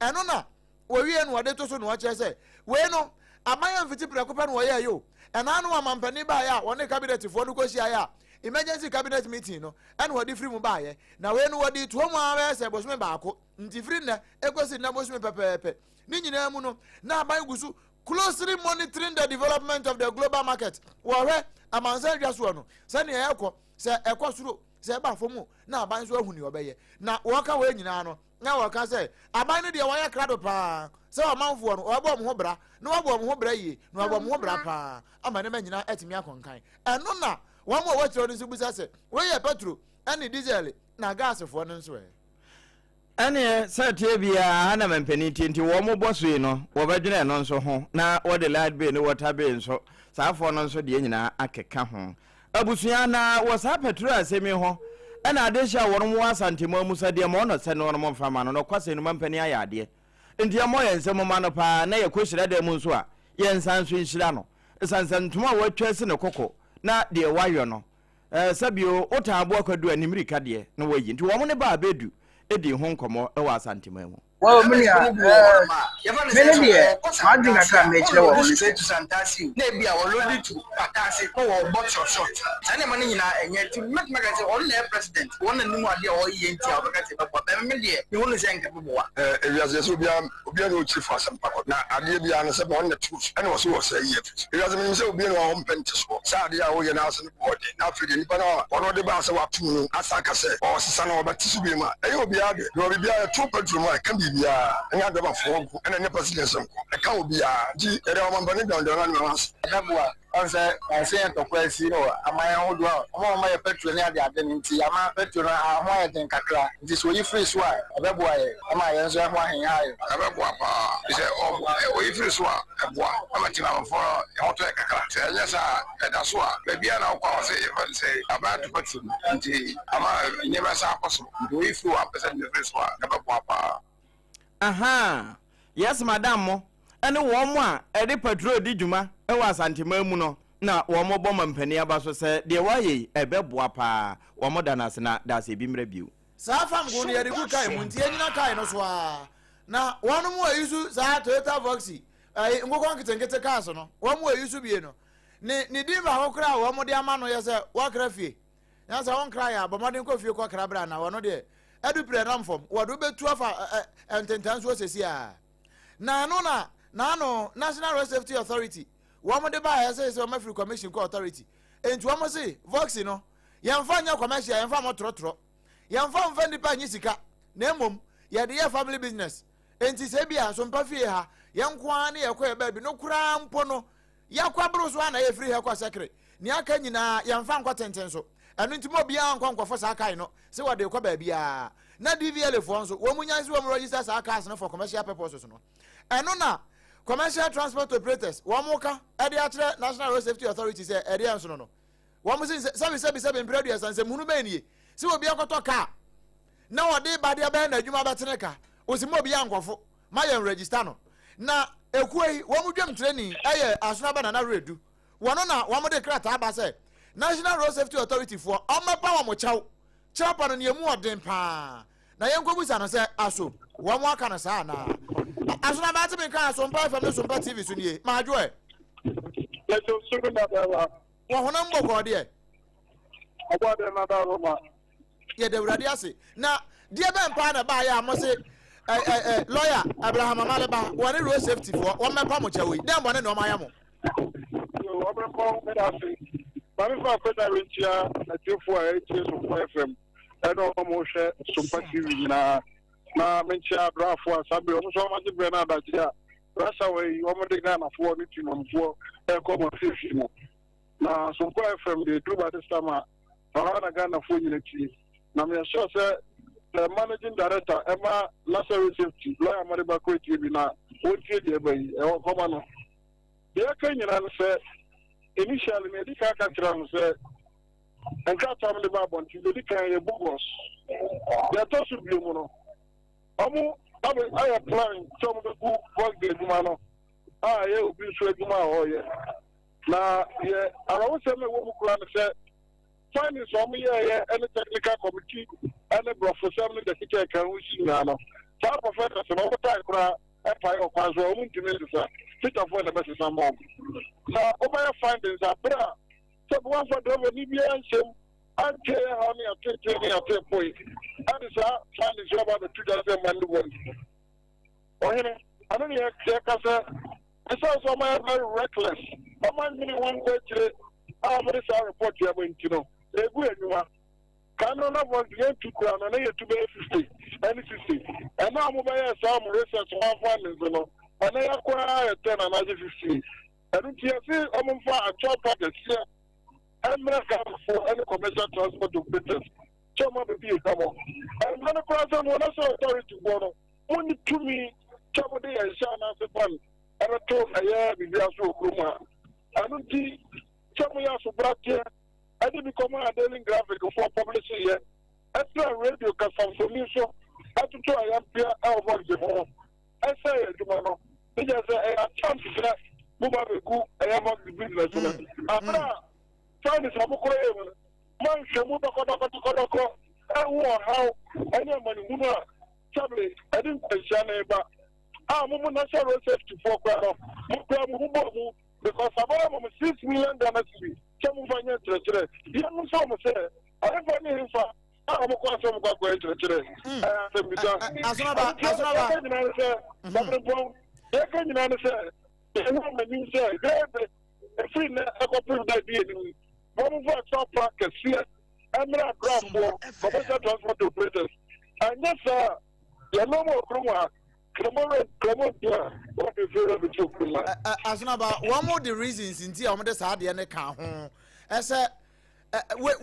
S1: eno na wo wie no wode to so no wache se we no amaya mfiti prekopa no ye yo ena no amampani ba ya wone cabinet fo no kosi ya emergency cabinet meeting no ena wode free mu ba ye na we no wode to mu awe se bosume ba ko nti free na ekosi na bosume pepepe ni nyina mu no na aban gusu closely monitoring the development of the global market wo hwe amansa dwaso no se ne yakọ se ekosuro se ba fomu na aban so ahuni obeye na wo ka we nyina no na wo ka se aban no de wo ya krado pa se o manfo no obo mo ho bra na obo mo ho bra yi na obo mo ho bra pa amane ma nyina etimi akonkan eno na wo mo wo tiro no so busa se we ye petrol ani diesel na gas fo no nso
S4: ane satie bia ana mampani tinti wo mo boso no wo badwene no nso ho na wo de light bill no water bill nso saafo no nso de nyina akeka ho abusua na wo sa petrol asemi ho ana adehia wo mo asantema musa de mo no se no mo mfama no kwase no mampani ayade ndi mo yensem ma no pa na ye kohyira de mu nso a yensan so nhira no sansantuma wo twese ne kokko na de wayo no sabio otaabo akwadu animrika de na wo yi nti wo mo ne ba abedu edi ho nkomo e wa asantema mu
S8: well mania many dear I think I can make sure we say to Santasi na bia we load to patasi ko wo box of short sane man nyina enye ti make say all the president won na nimu ade o yi enti abaka te baba me dear you won say nka boa
S9: ewiase so bia no chief asampa na ade bia no se won na truth ene wo so say ye ewiase me say obi no ho mpente so sa ade a wo ye na asen body na afide nipa na ono de ba se wa tu no asaka se o sisa na obati so bi ma eyo obi ade no obi bia two bedroom a kan bi bia enya de ba fo ene ne president sam e kan obi a di ere o mambani down down na mas
S8: daboa on say to kwasi no amaya ho do o ma ye petrol ni ade nti ama petrol a ho ye den kakra nti so yi free so a obeboa ye ama ye nso ho ahen ha ye
S9: abeboa pa ise o yi free so a eboa ama tina fo e ho to kakra se enya sa e da so a be bia na kwa say even say about to put nti ama ni ba sa akoso do yi free 1% free so a abeboa pa
S4: aha yes madam mo ene wo mo a e de petrol di dwuma e wa asantema mu no na wo mo boma mpani aba so se de wa ye e beboa pa wo mo danase na dase bi mra biu
S1: sa fam go ne yede ku kai mu ntie nyina kai no so a na wonu mo ayisu sa Toyota Voxy ngokon kitenkete cars no wo mo ayisu bie no ne di ba ho kra wo mo de ama no ye se wo kra fie na se won kra ya bo mo de ko fie ko kra bra na wo no de edu pre nam fom wo do betu afa ententan so sesi a na no National Road Safety Authority wo mo de ba ya se o Mafri Commission ko authority enti wo mo se vox no yemfa nya commercial yemfa mo trotro yemfa mfa ndipa nyi sika na emom ye de family business enti se bia so mpa fie ha yenkwa na ye kwa ba bi no kura mpo no yakwa bro so na ye free he kwa secret ni aka nyina yemfa nkwa tenten so enu ntimo bia nkwa fo sa kai no se wo de kwa ba bia na DVL fo so wo munya se wo register sa cars no for commercial purposes no enu na commercial transport operators wo muka e de atre National Road Safety Authority say e de anso no wo mu se sabi imperial sanse munu be nie se wo bia kwato car na wo de ba de ba na adwuma betene ka o se mo bia nkofo ma ye register no na ekuei wo mu dwam training eye asona ba na redu wono na wo mu de krata aba say National Road Safety Authority for omepa wo mo chaw pa no ne mu odin pa na yen kobusa no say aso wo mu aka no sa na asona ba te me kan SOMPA FM SOMPA TV so nie ma adwo e
S2: leso sugu na ba
S1: wo hono mboko de
S2: obo de na da roma
S1: ye de wurade ase na die be mpa na ba ya mo se lawyer Abraham Amaleba woni road safety for wo mepa mo chawi dem bone na o ma ya mo
S2: obrempong-NANA Mami fa kweta rentia na tifo a etie SOMPA FM eno mo hwe SOMPA TV na mentia brafo asabe o so ma jibre na adajia rasa we o mo de Ghana fo ni tinamfo e ko mo fifi mo na SOMPA FM de do ba this time na Ghana fo nyina ti na me sure say the managing director Emma National Safety lawyer Mariba ko ti bi na o ti de ba yi e o ko ma no de ka nyina no say initially me di ka tram say en ka tam le ba bon ti di kan ye bugos ya to su bi mo no amu I applying some of the good work de duma no ye obi so duma ho ye na ye arawo se me wo mu kula no say fine so mo ye any technical committee and professor me the teacher kan wo shi na no sa professor se no ta kura e pa o kwa so mu ntime sa teacher for the best some more na over findings are bra so one for the ni bi ansem ante how me atete me atete point and is findings about the 2001 ohene anu ni e ka say it's also very reckless man mini one go tire amori sa report ya bo ntino egu enwa kanu na von the to kura na ye to be 50 and 60 and now mo ba ya sa mo research one findings no and ya kwa 10 and 50 and you see fa a chop project here America for any commercial transport operators so mo be come on and when the president was authority bono only to me chop dey and shana se pan and to aya bi aso kroma and you chop ya so bratia I did become a daily graphic for publishing here extra radio can information at to AMPIAH over the home I say tomorrow because I chance that Mubareku I am on the business after trying to sabotage man shamu bako how any money muna sabe I didn't question about mumu National Road Safety for mu because about 6 million dollars chamu fanya chere ya muso mo se afa ni rifa mo kwa so mo kwa chere
S1: asuna ba
S2: Obrempong e ka nyina ne se e no mani se grebe e free na akopru da bi ni mo mo fa park se amra grafo commercial transport operators and yes ya no mo krumwa
S1: asuna ba one more the reasons inti o mo de sa de ne ka ho ese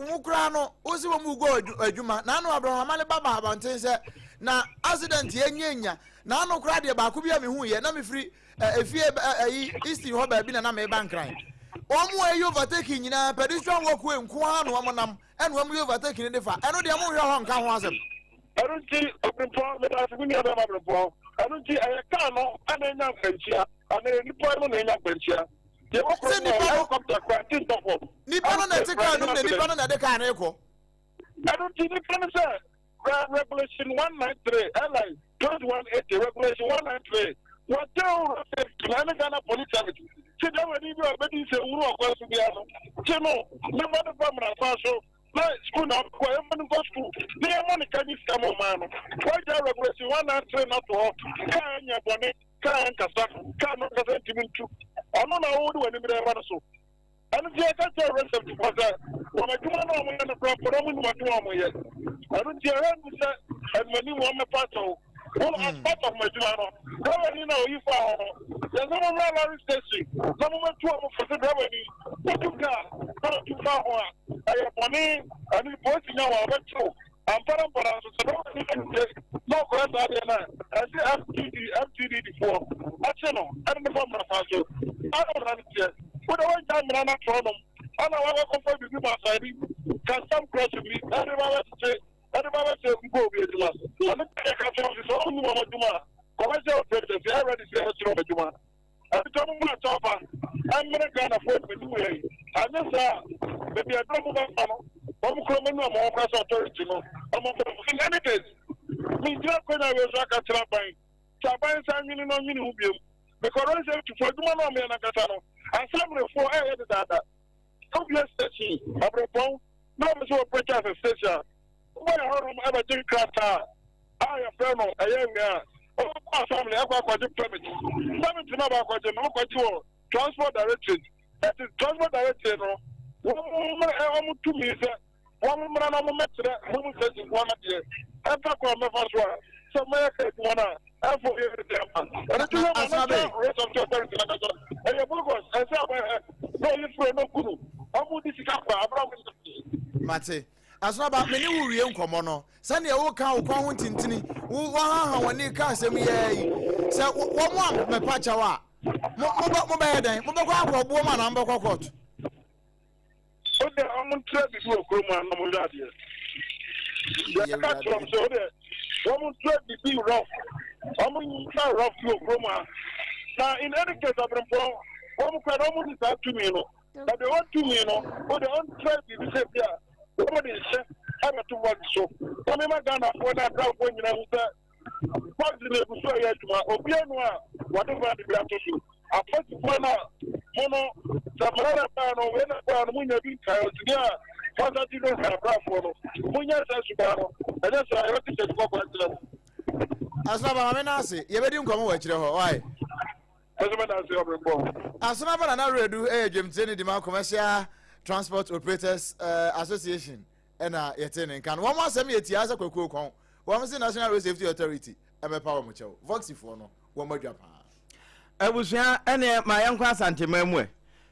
S1: mu kura no o si wo mu go adwuma na no Abraham Amaleba ba abanten se na accident enya na no kura de ba ku bia me hu ye na me free efie east ho ba bi na me bankran o mu ayi overtake nyina pedestrian walkway nko ha no mo nam eno o mu overtake ni defa eno de mo hwe ho nka ho asem
S2: Erunti Obrempong-NANA asibuni aba Obrempong Erunti ayeka no anenya kwenchia ana nipa no na enya kwenchia ye okro no helicopter kwati tofo
S1: nipa no na tika no na nipa no na de ka na eko
S2: Erunti nipa no say regulation 193 airline 2180 regulation 193 what tell Ghana police service
S3: Sit down and you are ready to rule across the other. Chemo, never the family so. School now, wherever go school. They are money can you scam on man. Why they are regressing one answer not to all. Can you bonnet? Can cannot present him to. I don't know who do any so. And if you can't tell rest of the father, when I come on and the proper woman, what do I yet? I don't hear him and when you want my part well, as part of my journal, you know, you found there's no more station. Some of the for the revenue. What you got? Not too far. I have money and you both know I went through. I'm no grand idea. I say FTD before. I say no. I don't know my father. I don't run it yet. But the one time I'm not from them. I know I will confirm with my side. Can some question me? Everybody say. Everybody says go be the last. I'm not only one Juma. Commercial president, I already said what's Juma. Every time I'm not talking, I'm going to afford me to I just maybe I don't know that. I'm coming on my class authority. I'm in any case. Me just when I was like a trapping. Trapping signing on me because I said to for Juma no me na Katano. And some for that. Obvious station. Abrepong. No, so operate as a station. When I heard him ever drink craft, I am friend of a young man. Oh, family, I've got a permit. Permit to know about transport directed. That is transport directed. One 2 minutes. 1 minute, I'm met to that. Who says it's 1 year? I'm talking about my first one. So, my one, I'm for everything. And if you have another rest of your authority, and your book was, I said, no, you're for no good. I'm going to see
S1: Mate. Asna ba meni wurie nkomo no sane e wo kan wo kwan ho tintini wo ha woni kan sem ye se wo mo am me pacha wa mo ba dan mo ba kwa akrobo ma na mba kokot
S3: o de am try bi wo kro ma na mo dade ya ka trom so de wo mo try bi rough am try rough wo kro ma na in any case Abrempong wo mo kwa mo di sa to me no but they want to me no o de on try bi se bia somebody said, I'm a 2 1 so. Come in my Ghana for that crowd when you know that. What's the name of the Obianwa? Whatever the black issue. I put the one out. Mono, Samara Pano, when I found Munya being tired, yeah. What that you don't have a for Munya says you know. And that's why I want to say,
S1: as Baba Menasi, you better come over to why?
S3: As a man, as
S1: soon as I read Jim Tenny, the commercial Transport Operators Association and yetene kan one more semi etiasa kwekwo kon one say National Road Safety Authority ebe power mo chew voxifo no wo madwa pa
S4: abusua ene ma yankwa asantemamwe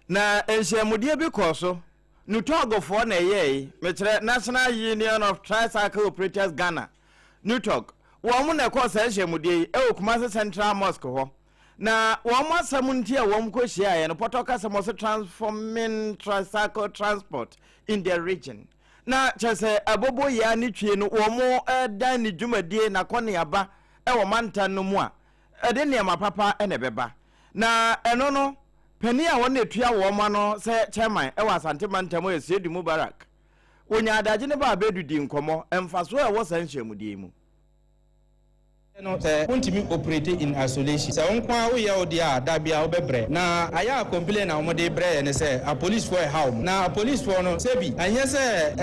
S4: na enhyemudie bi koso nutogofo na yeye mekyere National Union of Tricycle Operators Ghana nutog wo mo na kosa enhyemudie e Kumasi Central Mosque ho na wọ́n asamunti a wọ́n ko hia ya no potoka se transforming tricycle transport in their region na chese abobo ya ni twie no wọ́n dan ni dwumadie na kone aba e wo mantan no mu a de ne mapapa e ne beba na eno no pani a wọ́n etua wọ́n no se chairman e wa Asante Mantamo Esiedu Mubarak wonya adaje ne ba abedudi nkomo emfaso e wo sanhyemudie mu
S10: no continue operate in isolation so onkwa we ya odia da bia obebre na aya complain na omode bre ne say a police for a how na a police for no sebi anye say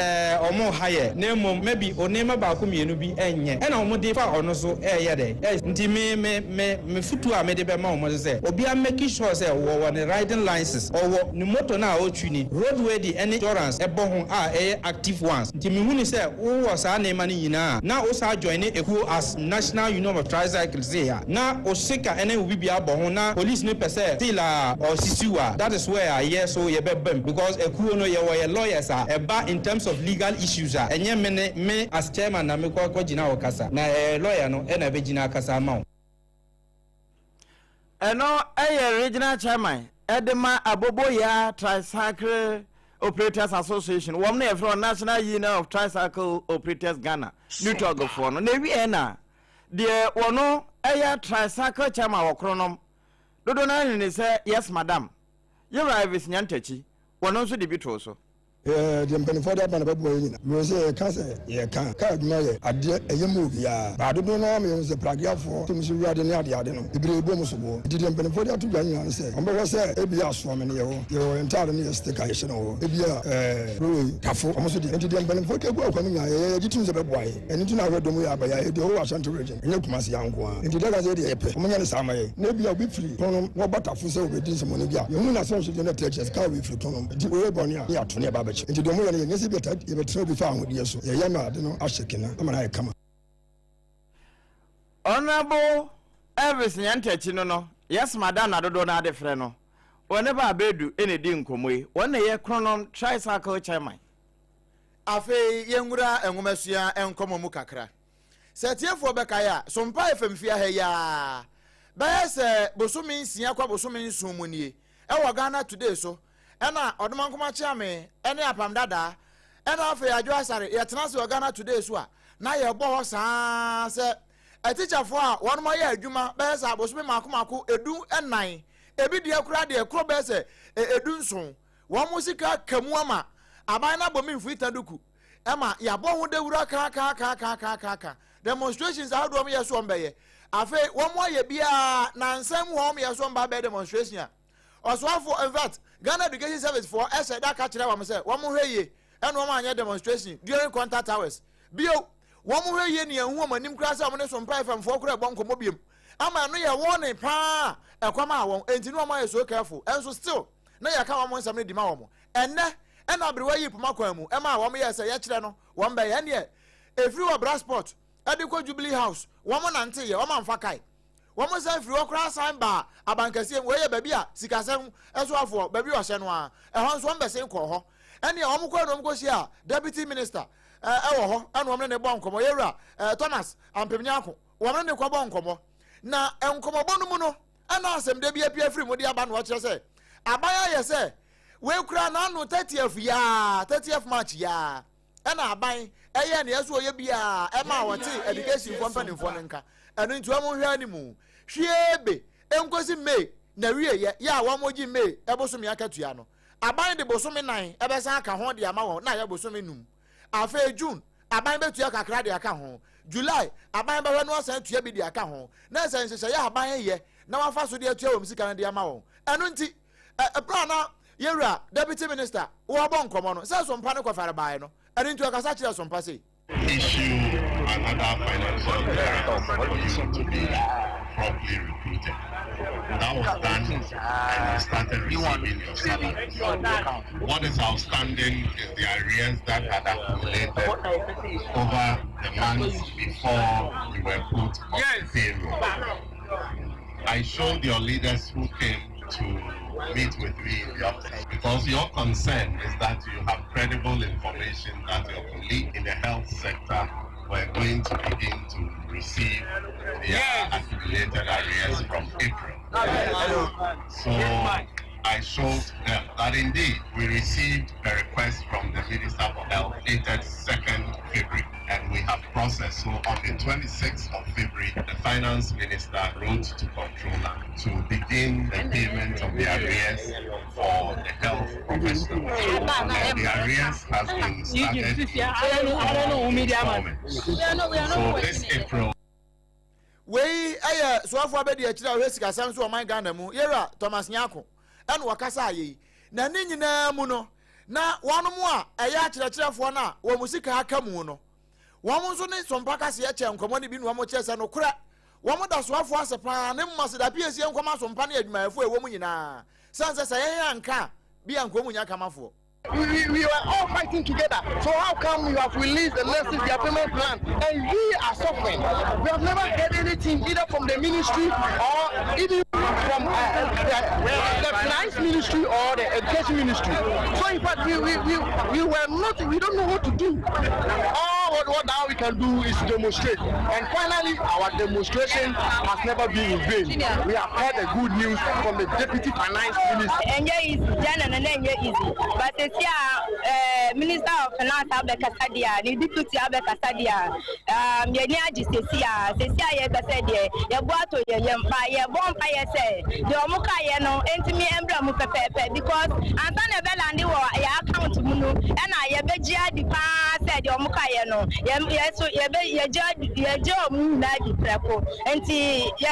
S10: omo haye na mom maybe onema ba ko mienu bi enye e na omode fa ono so ye de nti me futu a me de be ma omode say obi a make sure say wo ne riding license owo ni motor na o twini roadway di any insurance e bo ho a active ones nti me huni say wo wo sa na ma ni nyina na o sa join eku as National Union of Tricycles here na osika ene obi bia bo ho na police no pese still or sisiwa that is where yes so ye bem because ekuo no ye wo lawyers eba in terms of legal issues enye me as chairman na me kwa gina okasa na lawyer no ena be gina akasa ma
S4: eno regional chairman edema abobo ya Tricycle Operators Association wom na from National Union of Tricycle Operators Ghana nutogofo no na wi na de wono eya tricycle chama wokronom dodo na ne say yes madam you arrive is nyantachi wono so de bitro so
S9: the benefit man about boy you say cancer yeah can adwuma ye ade eyemu bia ba do no me say pragia for to so ade ne ade no ibre bo muso bo the benefit to gwan say on be say e bia so me ne ye entire ne stick aye no e bia tafo omo so the benefit egu akwanu nya ye gitim se be boy eni tu na redom ya ba ya e de o Ashanti region enye kumasi yanko a enti daga say de epe omo nya ne sama ye na bia obi free tono wo batafo say obi din se mo ne bia ye hu na so de na teachers ka obi free tono di o boni a ya to ne ba ba chi enti do mo ye ne se beta ye betra obi fa ahodi so ye ya na ade no ashekina ama na ye kama
S4: Honorable Elvis Nyantechi no yes madam na dodo na ade frɛ no one ba bedu ene di nkomoi one ye krono tricycle chairman
S1: afe yengura enwumasua enkomo mu kakra setiefo bekaya sompa efemfia ha ya ba se bosumi nsia kwa bosumi nsumu nie e Ghana today so ena odomankoma chiame ene APAM DADAA ena afe adwo asare yetena se Ghana today so a na ye bo ho saa se a teacher for one more year adwuma ba se bosumi makomako edu enan ebi de akura de ekro ba se edu nson wo musika kamu ama aban na bomi mfuita duku ema ya bo ho dewura ka demonstrations how do me yeso mbeye afi wo mo ye bia na nsam wo me yeso mba be demonstration a oswafo in fact Ghana Education Service for ese da ka kire wa me say wo mo hweye eno wo anya demonstration during contact hours bio wo mo hweye ne ehu amanim kra say wo ne so mpa fam fo kra bon komo biem ama no ye wo ne pa ekwama won enti no mo ye so careful enso still na ya ka wo mo nsam ne di ma wo mo enne ena abrewa yi poma kwan mu ema wo mo ye say ye kire no wo mba ye ne efri wa Brasport Adiko Jubilee House woman nante ye woman fakai woman say free okra sign ba abankase we ye baby a sikasem eso afo baby o hye no a ehon so mbese ko ho ene ye womko no mko hye deputy minister wo ho ene womne ne bon komo yewura Thomas Ampemnyako womne ne ko bon komo na enkomo bonu mu no ana asem de bia pia free mu de aba no kire say abaya ye say we kura na no 30th March ya ena aban eye ne yeso ye bia e ma wote education company for nka eno ntu amu hwa ni mu hwiebe enkosi May na wie ye ya wa moji May eboso mi akatua no aban de boso mi nan ebesa aka ho de ama wo na ya boso mi num afa June aban betua kakra de aka ho July aban be no asan tua bi de aka ho na san hye ya aban ye na wafa so de atua wo msika na de ama wo eno nti plan na yewura deputy minister wo bon komo no se so mpa ne kwafare bae no eno nti akasa kire so mpa sei
S7: issue another financial director for you to be properly recruited. That was done and you started receiving your salary. What is outstanding is the arrears that had accumulated over the months before you were put on the payroll. I showed your leaders who came to meet with me in the office because your concern is that you have credible information that your colleague in the health sector were going to begin to receive their accumulated arrears from April. So I showed them that indeed we received a request from the Minister for Health dated 2nd February and we have processed. So on the 26th of February, the Finance Minister wrote to Controller to begin the payment of the arrears for the health professionals. And the arrears has been started so this April.
S1: We aya so afọ abedi akira o hesika sam so o man Ghana mu yera Thomas Nyako ene wakasa ayi na ne nyina mu no na wonu mu a eya akirachirafo na wo musika aka mu no wo mu so ne sompa kase ya che nkomo ne bi no mo chese no kura wo mu da so afọ asepa ne masida piesie nkoma sompa ne adwumayefo e wo mu nyina sanse se ye anka bi ankomu nya kamafo.
S2: We were all fighting together. So how come you have released the nurses their payment plan and we are suffering? We have never heard anything either from the ministry or even from the finance ministry or the education ministry. So in fact we don't know what to do. All
S9: what now we can do is to demonstrate. And finally, our demonstration has never been in vain. We have heard the good news from the Deputy Finance Minister.
S11: And easy, easy. But it's Minister of Finance Abel Casadia, the Deputy Abel Casadia, Yeniaji Cecia, Casadia, Yabuato, Yampa, Bompire said, the Omukayano, and me emblem because Antana Bellandi or I account to Munu, and I Yabejia the pass said the Omukayano, yes, your job, Nadi Prepo, and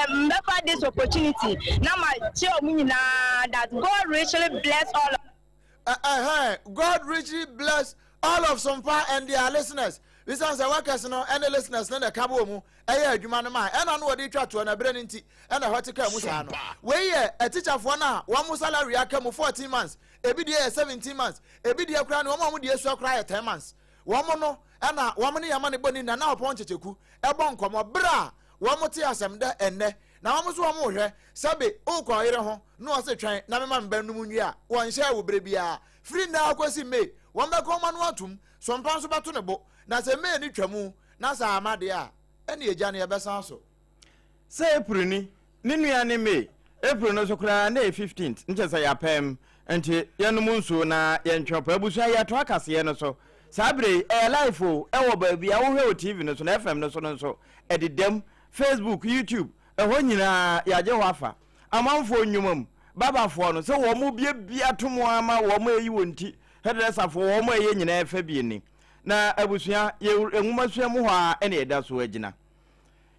S11: remember this opportunity. Now, my children, that God richly bless all.
S1: God richly bless all of SOMPA and their listeners. This is the workers and the listeners. Then the Kabomu, Jumanama, and I know they try to an abrenity and a horticulture Musano. Where a teacher for now, one salary I come 14 months, a BDA 17 months, a BDA crown, 1 month, dear so cry 10 months. 1 month, and now 1 money, a money bunny, and now Ponchaku, a bon come a bra, 1 more tears and there and there. Now almost 1 more here, Sabi, Oko, no, I say, train, Namaman Benumunia, 1 share with Brabia, free now, because he made 1 back home and watum, some pounds about tunable. Na se me ni twamu na sa amade a ene eja na yebesa so
S4: say April ni nua ne me April no so kra na 15th nche say yapem enti yenum nso na yentwopa abusu ya to akase no so sabre live o wo ba bia wo hwe o TV no so na FM no so no so ededem Facebook YouTube ho nyina ya je ho afa amanfo nnwumam babafo no se wo mo bia tomo ama wo mo eyi wonti hedresafo wo mo eye nyina efa bi ni na abusuya enwumasua mu ha ene eda so agina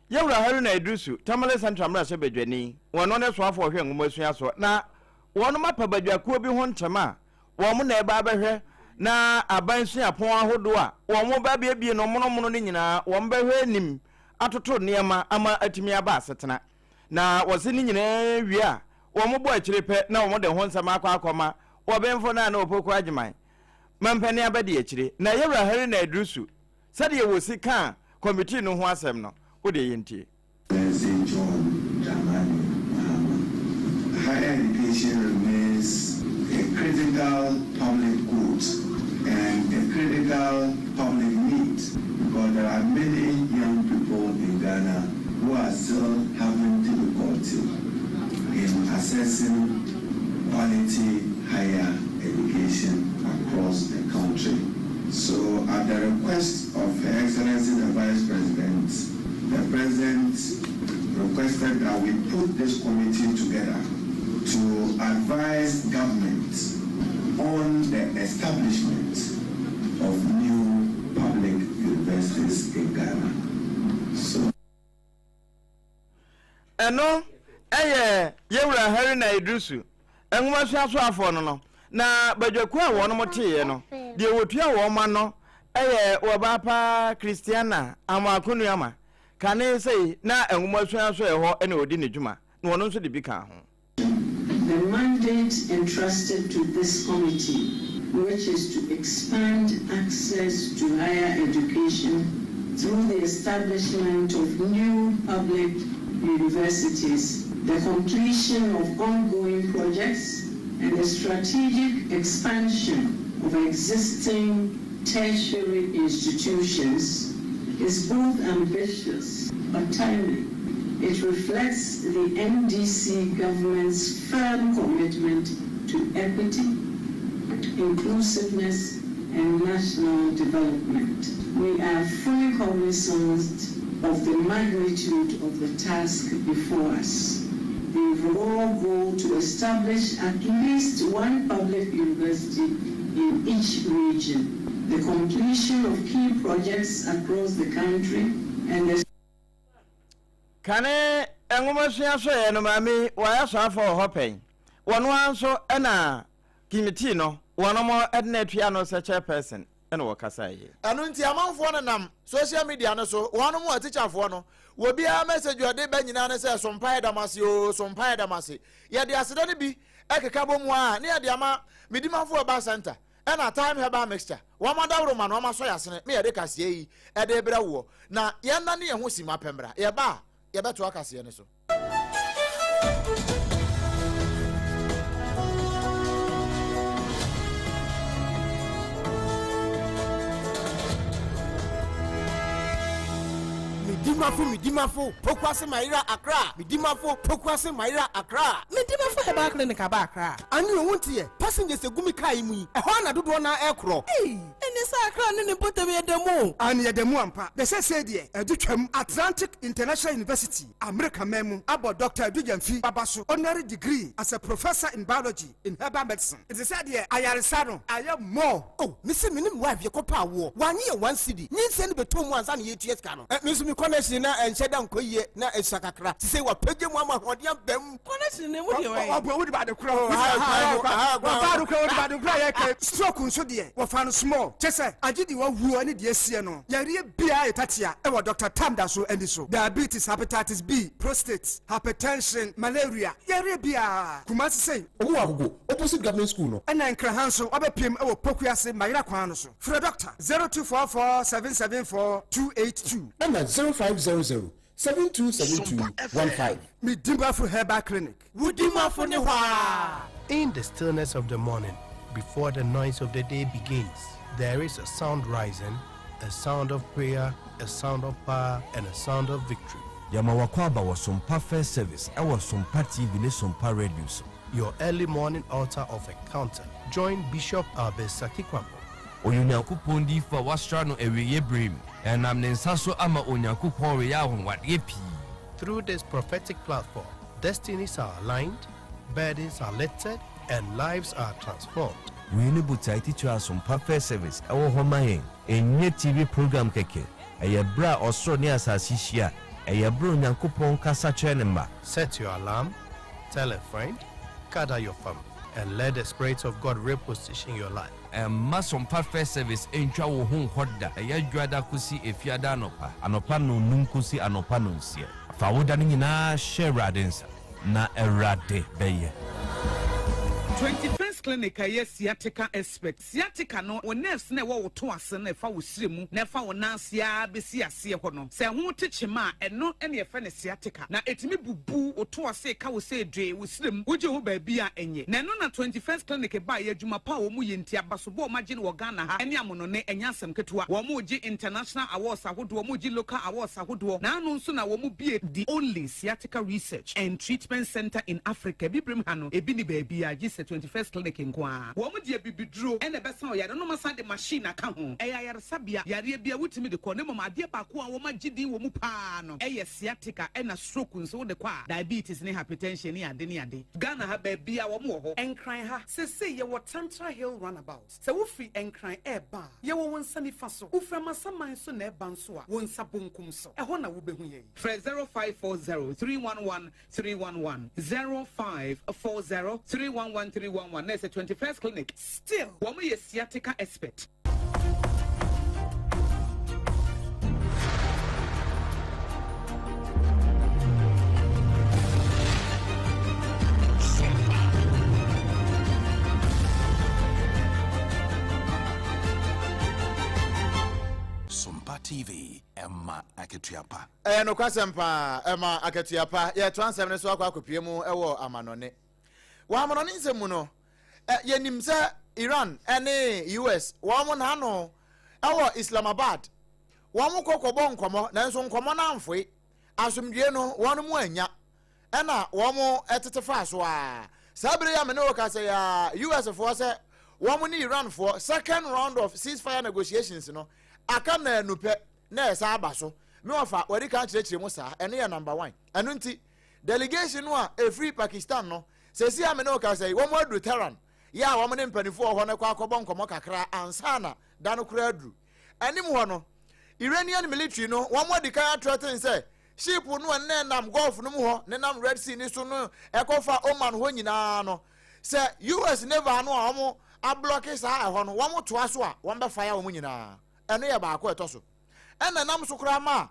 S4: yewura haru na edrusu tamale central mra se bedwani wono ne so afo hwe enwumasua so na wono mapa badwakuo bi ho ntema wo mo na eba abehwe na abansu apon ahodo a wo mo ba bia no mono ne nyina wo mbehwe nim atoto niema ama atimi aba asetena na wose ne nyina wi a wo mo bo akire pe na wo mo de ho nsema akwa wo benfo na opoko agiman mampani abadi akire na yewra hari na edrusu sade ye wosi kan committee no ho asem no wo de yenti
S12: higher education remains a critical public good and a critical public need because there are many young people in Ghana who are still having difficulty in accessing quality higher education across the country. So at the request of Her Excellency the Vice President, the President requested that we put this committee together to advise government on the establishment of new public universities in Ghana. So
S4: eno yewura hari na edrusu enwumasua so afọ no na badwaku a wono moteye no de wotua wo ma no wobapa Christiana amakunu ama kane sei na enwumasua so ho ene odi ne dwuma na wono nso de bi ka ho.
S13: The mandate entrusted to this committee, which is to expand access to higher education through the establishment of new public universities, the completion of ongoing projects, and the strategic expansion of existing tertiary institutions, is both ambitious but timely. It reflects the NDC government's firm commitment to equity, inclusiveness, and national development. We are fully cognizant of the magnitude of the task before us. The overall goal to establish at least one public university in each region, the completion of key projects across the country, and the
S4: kane enwumasua so ye no mami waya so afọ hopen wono anso na committee no wono mo edna atua no se chairperson ena wakasa ye
S1: anu nti amanfo no nam social media no so wono mo teacherfo no wo bia message ode ba nyina no se SOMPA damase o SOMPA damase ye de aseda ne bi ekeka bomu a ne ye de ama midimafo ba center ena time heba mixture wo madawro ma no ma so yasene me ye de kase yi e de bra wo na ye na ne ye ho sima pembra ye ba ye beto akase ne so.
S14: Midimafo, Pokwase Maira Accra, Midimafo, Pokwase Maira Accra, Midimafo Heba Clinic Abakra, and you won't hear passengers a Gumikaimi, a Hana Dudwana Aircraw. Hey, and it's Accra and the bottom of the moon. And yet the Muampa, the Sadia, Educam, Atlantic International University, America Memo, about Dr. Dujanfi Babasu, honorary degree as a professor in biology in herbal medicine. It is said here, I am Sano, I am more. Oh, Mr. Minim wife, your copa war, 1 year, 1 city, need send the 2 months and 8 years canon. Miss Connection and Shadam Koye, na Esakakra, to say what Peggy Mama, what you have them. Connection, what you are about the crow. Stroke on so dear, what found small. Chessa, I did the one who any dear Siano. Yari Bia Tatia, ever Dr. Tamdaso and so. Diabetes, hepatitis B, prostate, hypertension, malaria. Yari Bia. Kumasi say, oh, opposite government school. And then Krahanso, Abapim, or Pokuase, Maira Quanoso. For a doctor, 0244 774 282. And at 0500 727215. Midimba for Herbal Clinic. Woodima for Newa.
S15: In the stillness of the morning, before the noise of the day begins, there is a sound rising, a sound of prayer, a sound of power, and a sound of victory.
S16: Yamawakwaba was SOMPA First Service. I was SOMPA TV, SOMPA Radio.
S15: Your early morning altar of encounter. Join Bishop Albesaki Kwako.
S16: Onyankopon di fa wasra no eweye brim enam ne nsaso ama onyankopon we ya honwade pi.
S15: Through this prophetic platform, destinies are aligned, burdens are lifted, and lives are transformed.
S16: We need to take to us SOMPA First Service. Our home enye TV program keke eye bra osro ne asasi hia eye bro onyankopon kasa chenema.
S15: Set your alarm, tell a friend, gather your family, and let the Spirit of God reposition your life.
S16: SOMPA First Service entwa wo hu hoda eya dwada kusi efiada anopa no num kusi anopa no nsie fa woda ni nyina share densa na erade beye
S17: 21st Clinic yes sciatica expert sciatica no o nerves na wo to ase na fa wo siremu na fa wo nansia besi ase ho no se ho techema eno ene ye fa ne sciatica na etimi bubu o to ase ka wo se dwe wo siremu woje ho ba bia enye na no na 21st Clinic ba ye adwuma pa wo mu ye ntia baso bo magine wo Ghana ha ene amono ne enya asem ketua wo mu gi international awards ahodo wo mu gi local awards ahodo na anu nso na wo mu bie the only sciatica research and treatment center in Africa bibrim ha no ebi ni ba bia gi 21st Clinic nkwa wo mu die bibidro ene besa o yare no masa de machine aka ho eya yare sabia yare bia wutimi de ko ne mama ade ba ko a wo magidi wo mu pa no eye sciatica ena stroke nso de kwa diabetes ne hypertension ne ade Ghana ha ba bia wo mu ho enkran ha sese ye wo Tantra Hill runabout se wo fi enkran eba ye wo wonsani fa so wo fra masaman so na eba nso a wo nsa bonkum so ho na wo behu ye 0540 311 311 0540 311 311 There's a 21st Clinic. Still, woman is sciatica expert.
S18: SOMPA TV, Emma Aketiapa.
S1: No kwasempa Emma Aketiapa. Ye 27 so akwa kopiemu ewo amanone. Wa amanone nsemu no. Yenim se Iran ene US wo na no ewo Islamabad wo mo kokobo nkomo na nso nkomo na amfoi asomdue no wo mu anya ena wo mo etetefa so a sabre ya me no ka se ya US for se wo mo ni Iran for second round of ceasefire negotiations no aka na anupe na esa abaso me ofa wori kan kirekire mu sa ene ya number 1 enu nti delegation no a free Pakistan no se si ame no ka se wo mo adu Tehran ya wo mne mpanifo ho ne kwa akobọ nkomo kakra ansana dano kura adru anim ho no Iranian military no wo mo dikan threaten say ship no ne nam Gulf no mu ho ne nam Red Sea ni so no ekofa Oman ho nyina no say US never no a wo ablock sa ho no wo mo to aso a wo be fire wo nyina eno ye ba ko etoso ena nam so kura ma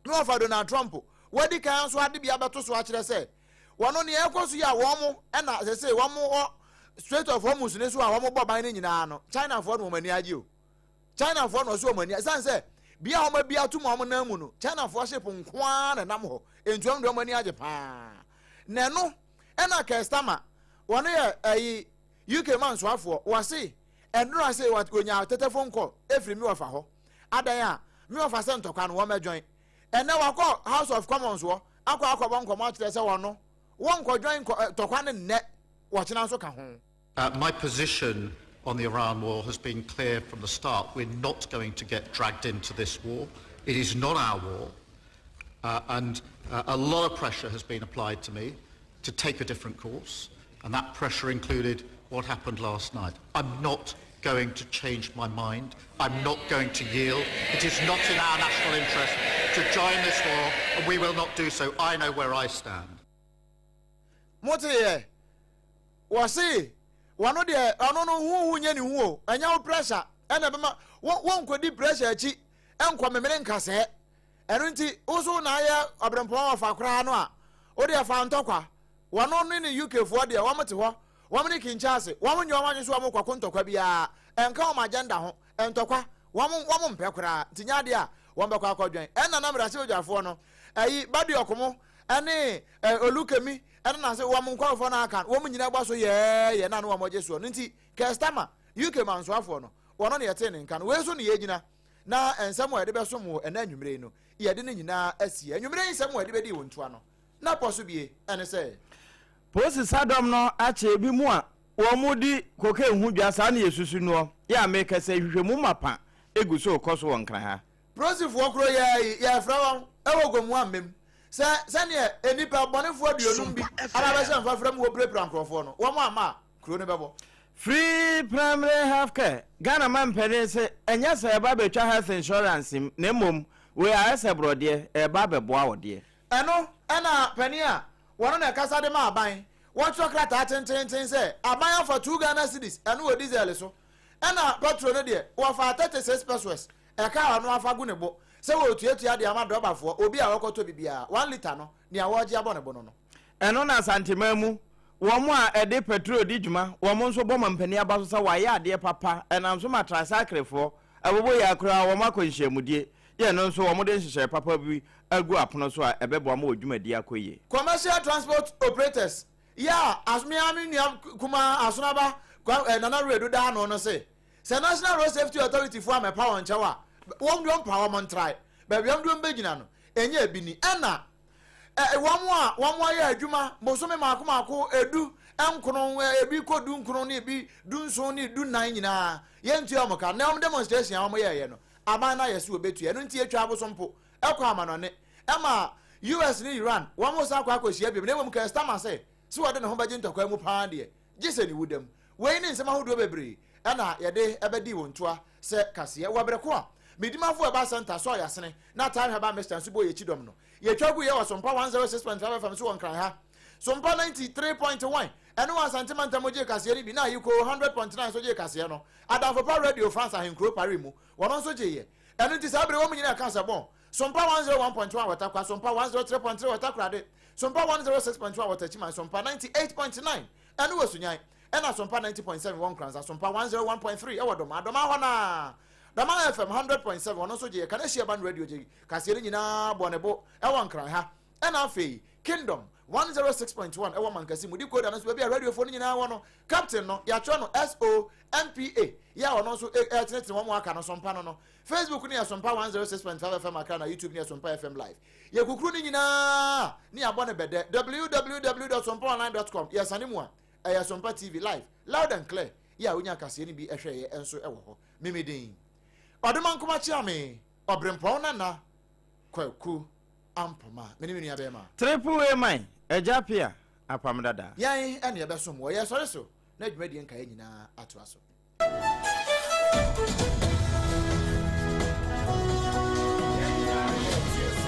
S1: no fa Donald Trump wo dikan so ade bia beto so a kire say wono ne ekoso ya wo mo ena say wo mo Strait of Hormuz ne so a wo mo boban ni nyina no China for no mani agi o China for no so mani san say bia ho ma bia to mo na mu no China for ship nkwa na nam ho entuam do mani agi pa na no ena customer wono ye UK man so afo wo say enura say what onya telephone call every me ofa ho adan a me ofa se ntokwa no wo ma join and now I call House of Commons war. I call one say one could join Tokwan net watching also come home.
S19: My position on the Iran war has been clear from the start. We're not going to get dragged into this war. It is not our war. And a lot of pressure has been applied to me to take a different course. And that pressure included what happened last night. I'm not going to change my mind. I'm not going to yield. It is not in our national interest to join this war, and we will not do so. I know where I stand.
S1: Motiye, wasi, wano de, anono hu nye ni huo, enya pressure, ena bema, won ko di pressure chi, enkwa memene nkase, enu nti, usu na ya Obrempong of Accra no a, odi afa ntokwa, wano ni UK fo de, wamote ho, wamni kinchase, wamu nyo wanyu so wamu kwa kontokwa bia, enka o agenda ho, entokwa, wamu mpekura, tinya de a, wambekwa akwadwen, ena na mrase ojafo no, badi okomo, ene olukemi, and I say, woman call for an account, woman, you know, so yeah, none of my just one. Ninty, Castama, you came on Swafono, one on your attending can where's on the agina now and somewhere the best some and then you may know. You didn't now as ye, and you may somewhere the baby won't one. Not possibly, and I say,
S4: Post Sadom no, actually be more. Wamudi, cocaine who just any susuno, ya make us say, Mumma pan, Eguso, cost one cry.
S1: Prosif walk roy, ya, from Ewogum one mim. Sanya enipa bone fo aduonum bi arabese mfa frem wo prepram krofo no wo ma kro ne bebo
S4: free primary healthcare Ghana man pene se enya se ba betwa health insurance na mom we ase brode e ba beboa wode
S1: eno na pene a wono na kasa de ma aban wo chokrata tenten se aban for 2 Ghana cedis eno wo diesel so ena petrol ne de wo fa 36 pesos e ka anu afa gu ne bo se wo tuatua de amado bafo obi a wokoto bibia 1 liter no ne a woje abone bono no
S4: eno na santimamu wo mo a ede petrol di djuma wo mo nso boma mpani abaso sa wa ya ade papa enam so matra sakrefo abobo ya kura wo makonhyemudie ye no nso wo mo de nhyehyɛ papa bi agu apono so a ebebo ma odwumadi akoye
S1: commercial transport operators ya asmiami ni kuma asunaba nana redo da no se national road safety authority for am power nchawa won do power mon try ba biam do mbegina no enye ebini ena won ya adwuma mosome maako edu enkono ebi kodu nkono ni ebi du nso ni du nan nyina ye ntu amoka na demonstration am ye no aban na yesu obetu eno nti etwa abosompo ekwa amanone ema US ni Iran won mo sa kwa akohia bi na won ka stama say si wode ne ho baje ntokwa mu paa de gise ni wudam we ni nsema hodo bebre ena yede ebedi wontoa se kase wabreko a medimafo eba center so yasene na time haba Mr. Subo ye chidom no ye twagu ye wasompa 106.5 FM so wonkran ha sompa 93.1 eno wa santimanta moje kase ni bi na yiko 100.9 so je kase no adafo pa radio France ahenkro pare mu wono so je ye eno ti sabre wo munyina kansa bon sompa 101.1 watakwa sompa 103.3 watakrade sompa 106.1 watachima sompa 98.9 eno wasunyan ena sompa 90.7 wonkran sompa 101.3 ewodo adoma hona Dama FM 100.7 ono so je kana share ban radio je kase nyina bonebo e won kran ha ena afei Kingdom 106.1 e won mankasi mudi code na so be radio phone nyina wono captain no ya cho no SOMPA ya ono so etnet mo aka no sompa no Facebook ni ya sompa 106.5 FM aka na YouTube ni ya sompa FM live ye kukuru ni nyina ni abone bede www.sompaonline.com ya sanimu a ya sompa TV live loud and clear ya unya kase ni bi ehwe ye enso e wo ho mimidin Odeman kuma chiame Obrempong-NANA KWAKU AMPOMAH meni abema
S4: triple A man AGYA APAM DADAA
S1: yan ene ebesom wo ye sori so na dwumadi nka nyina atoaso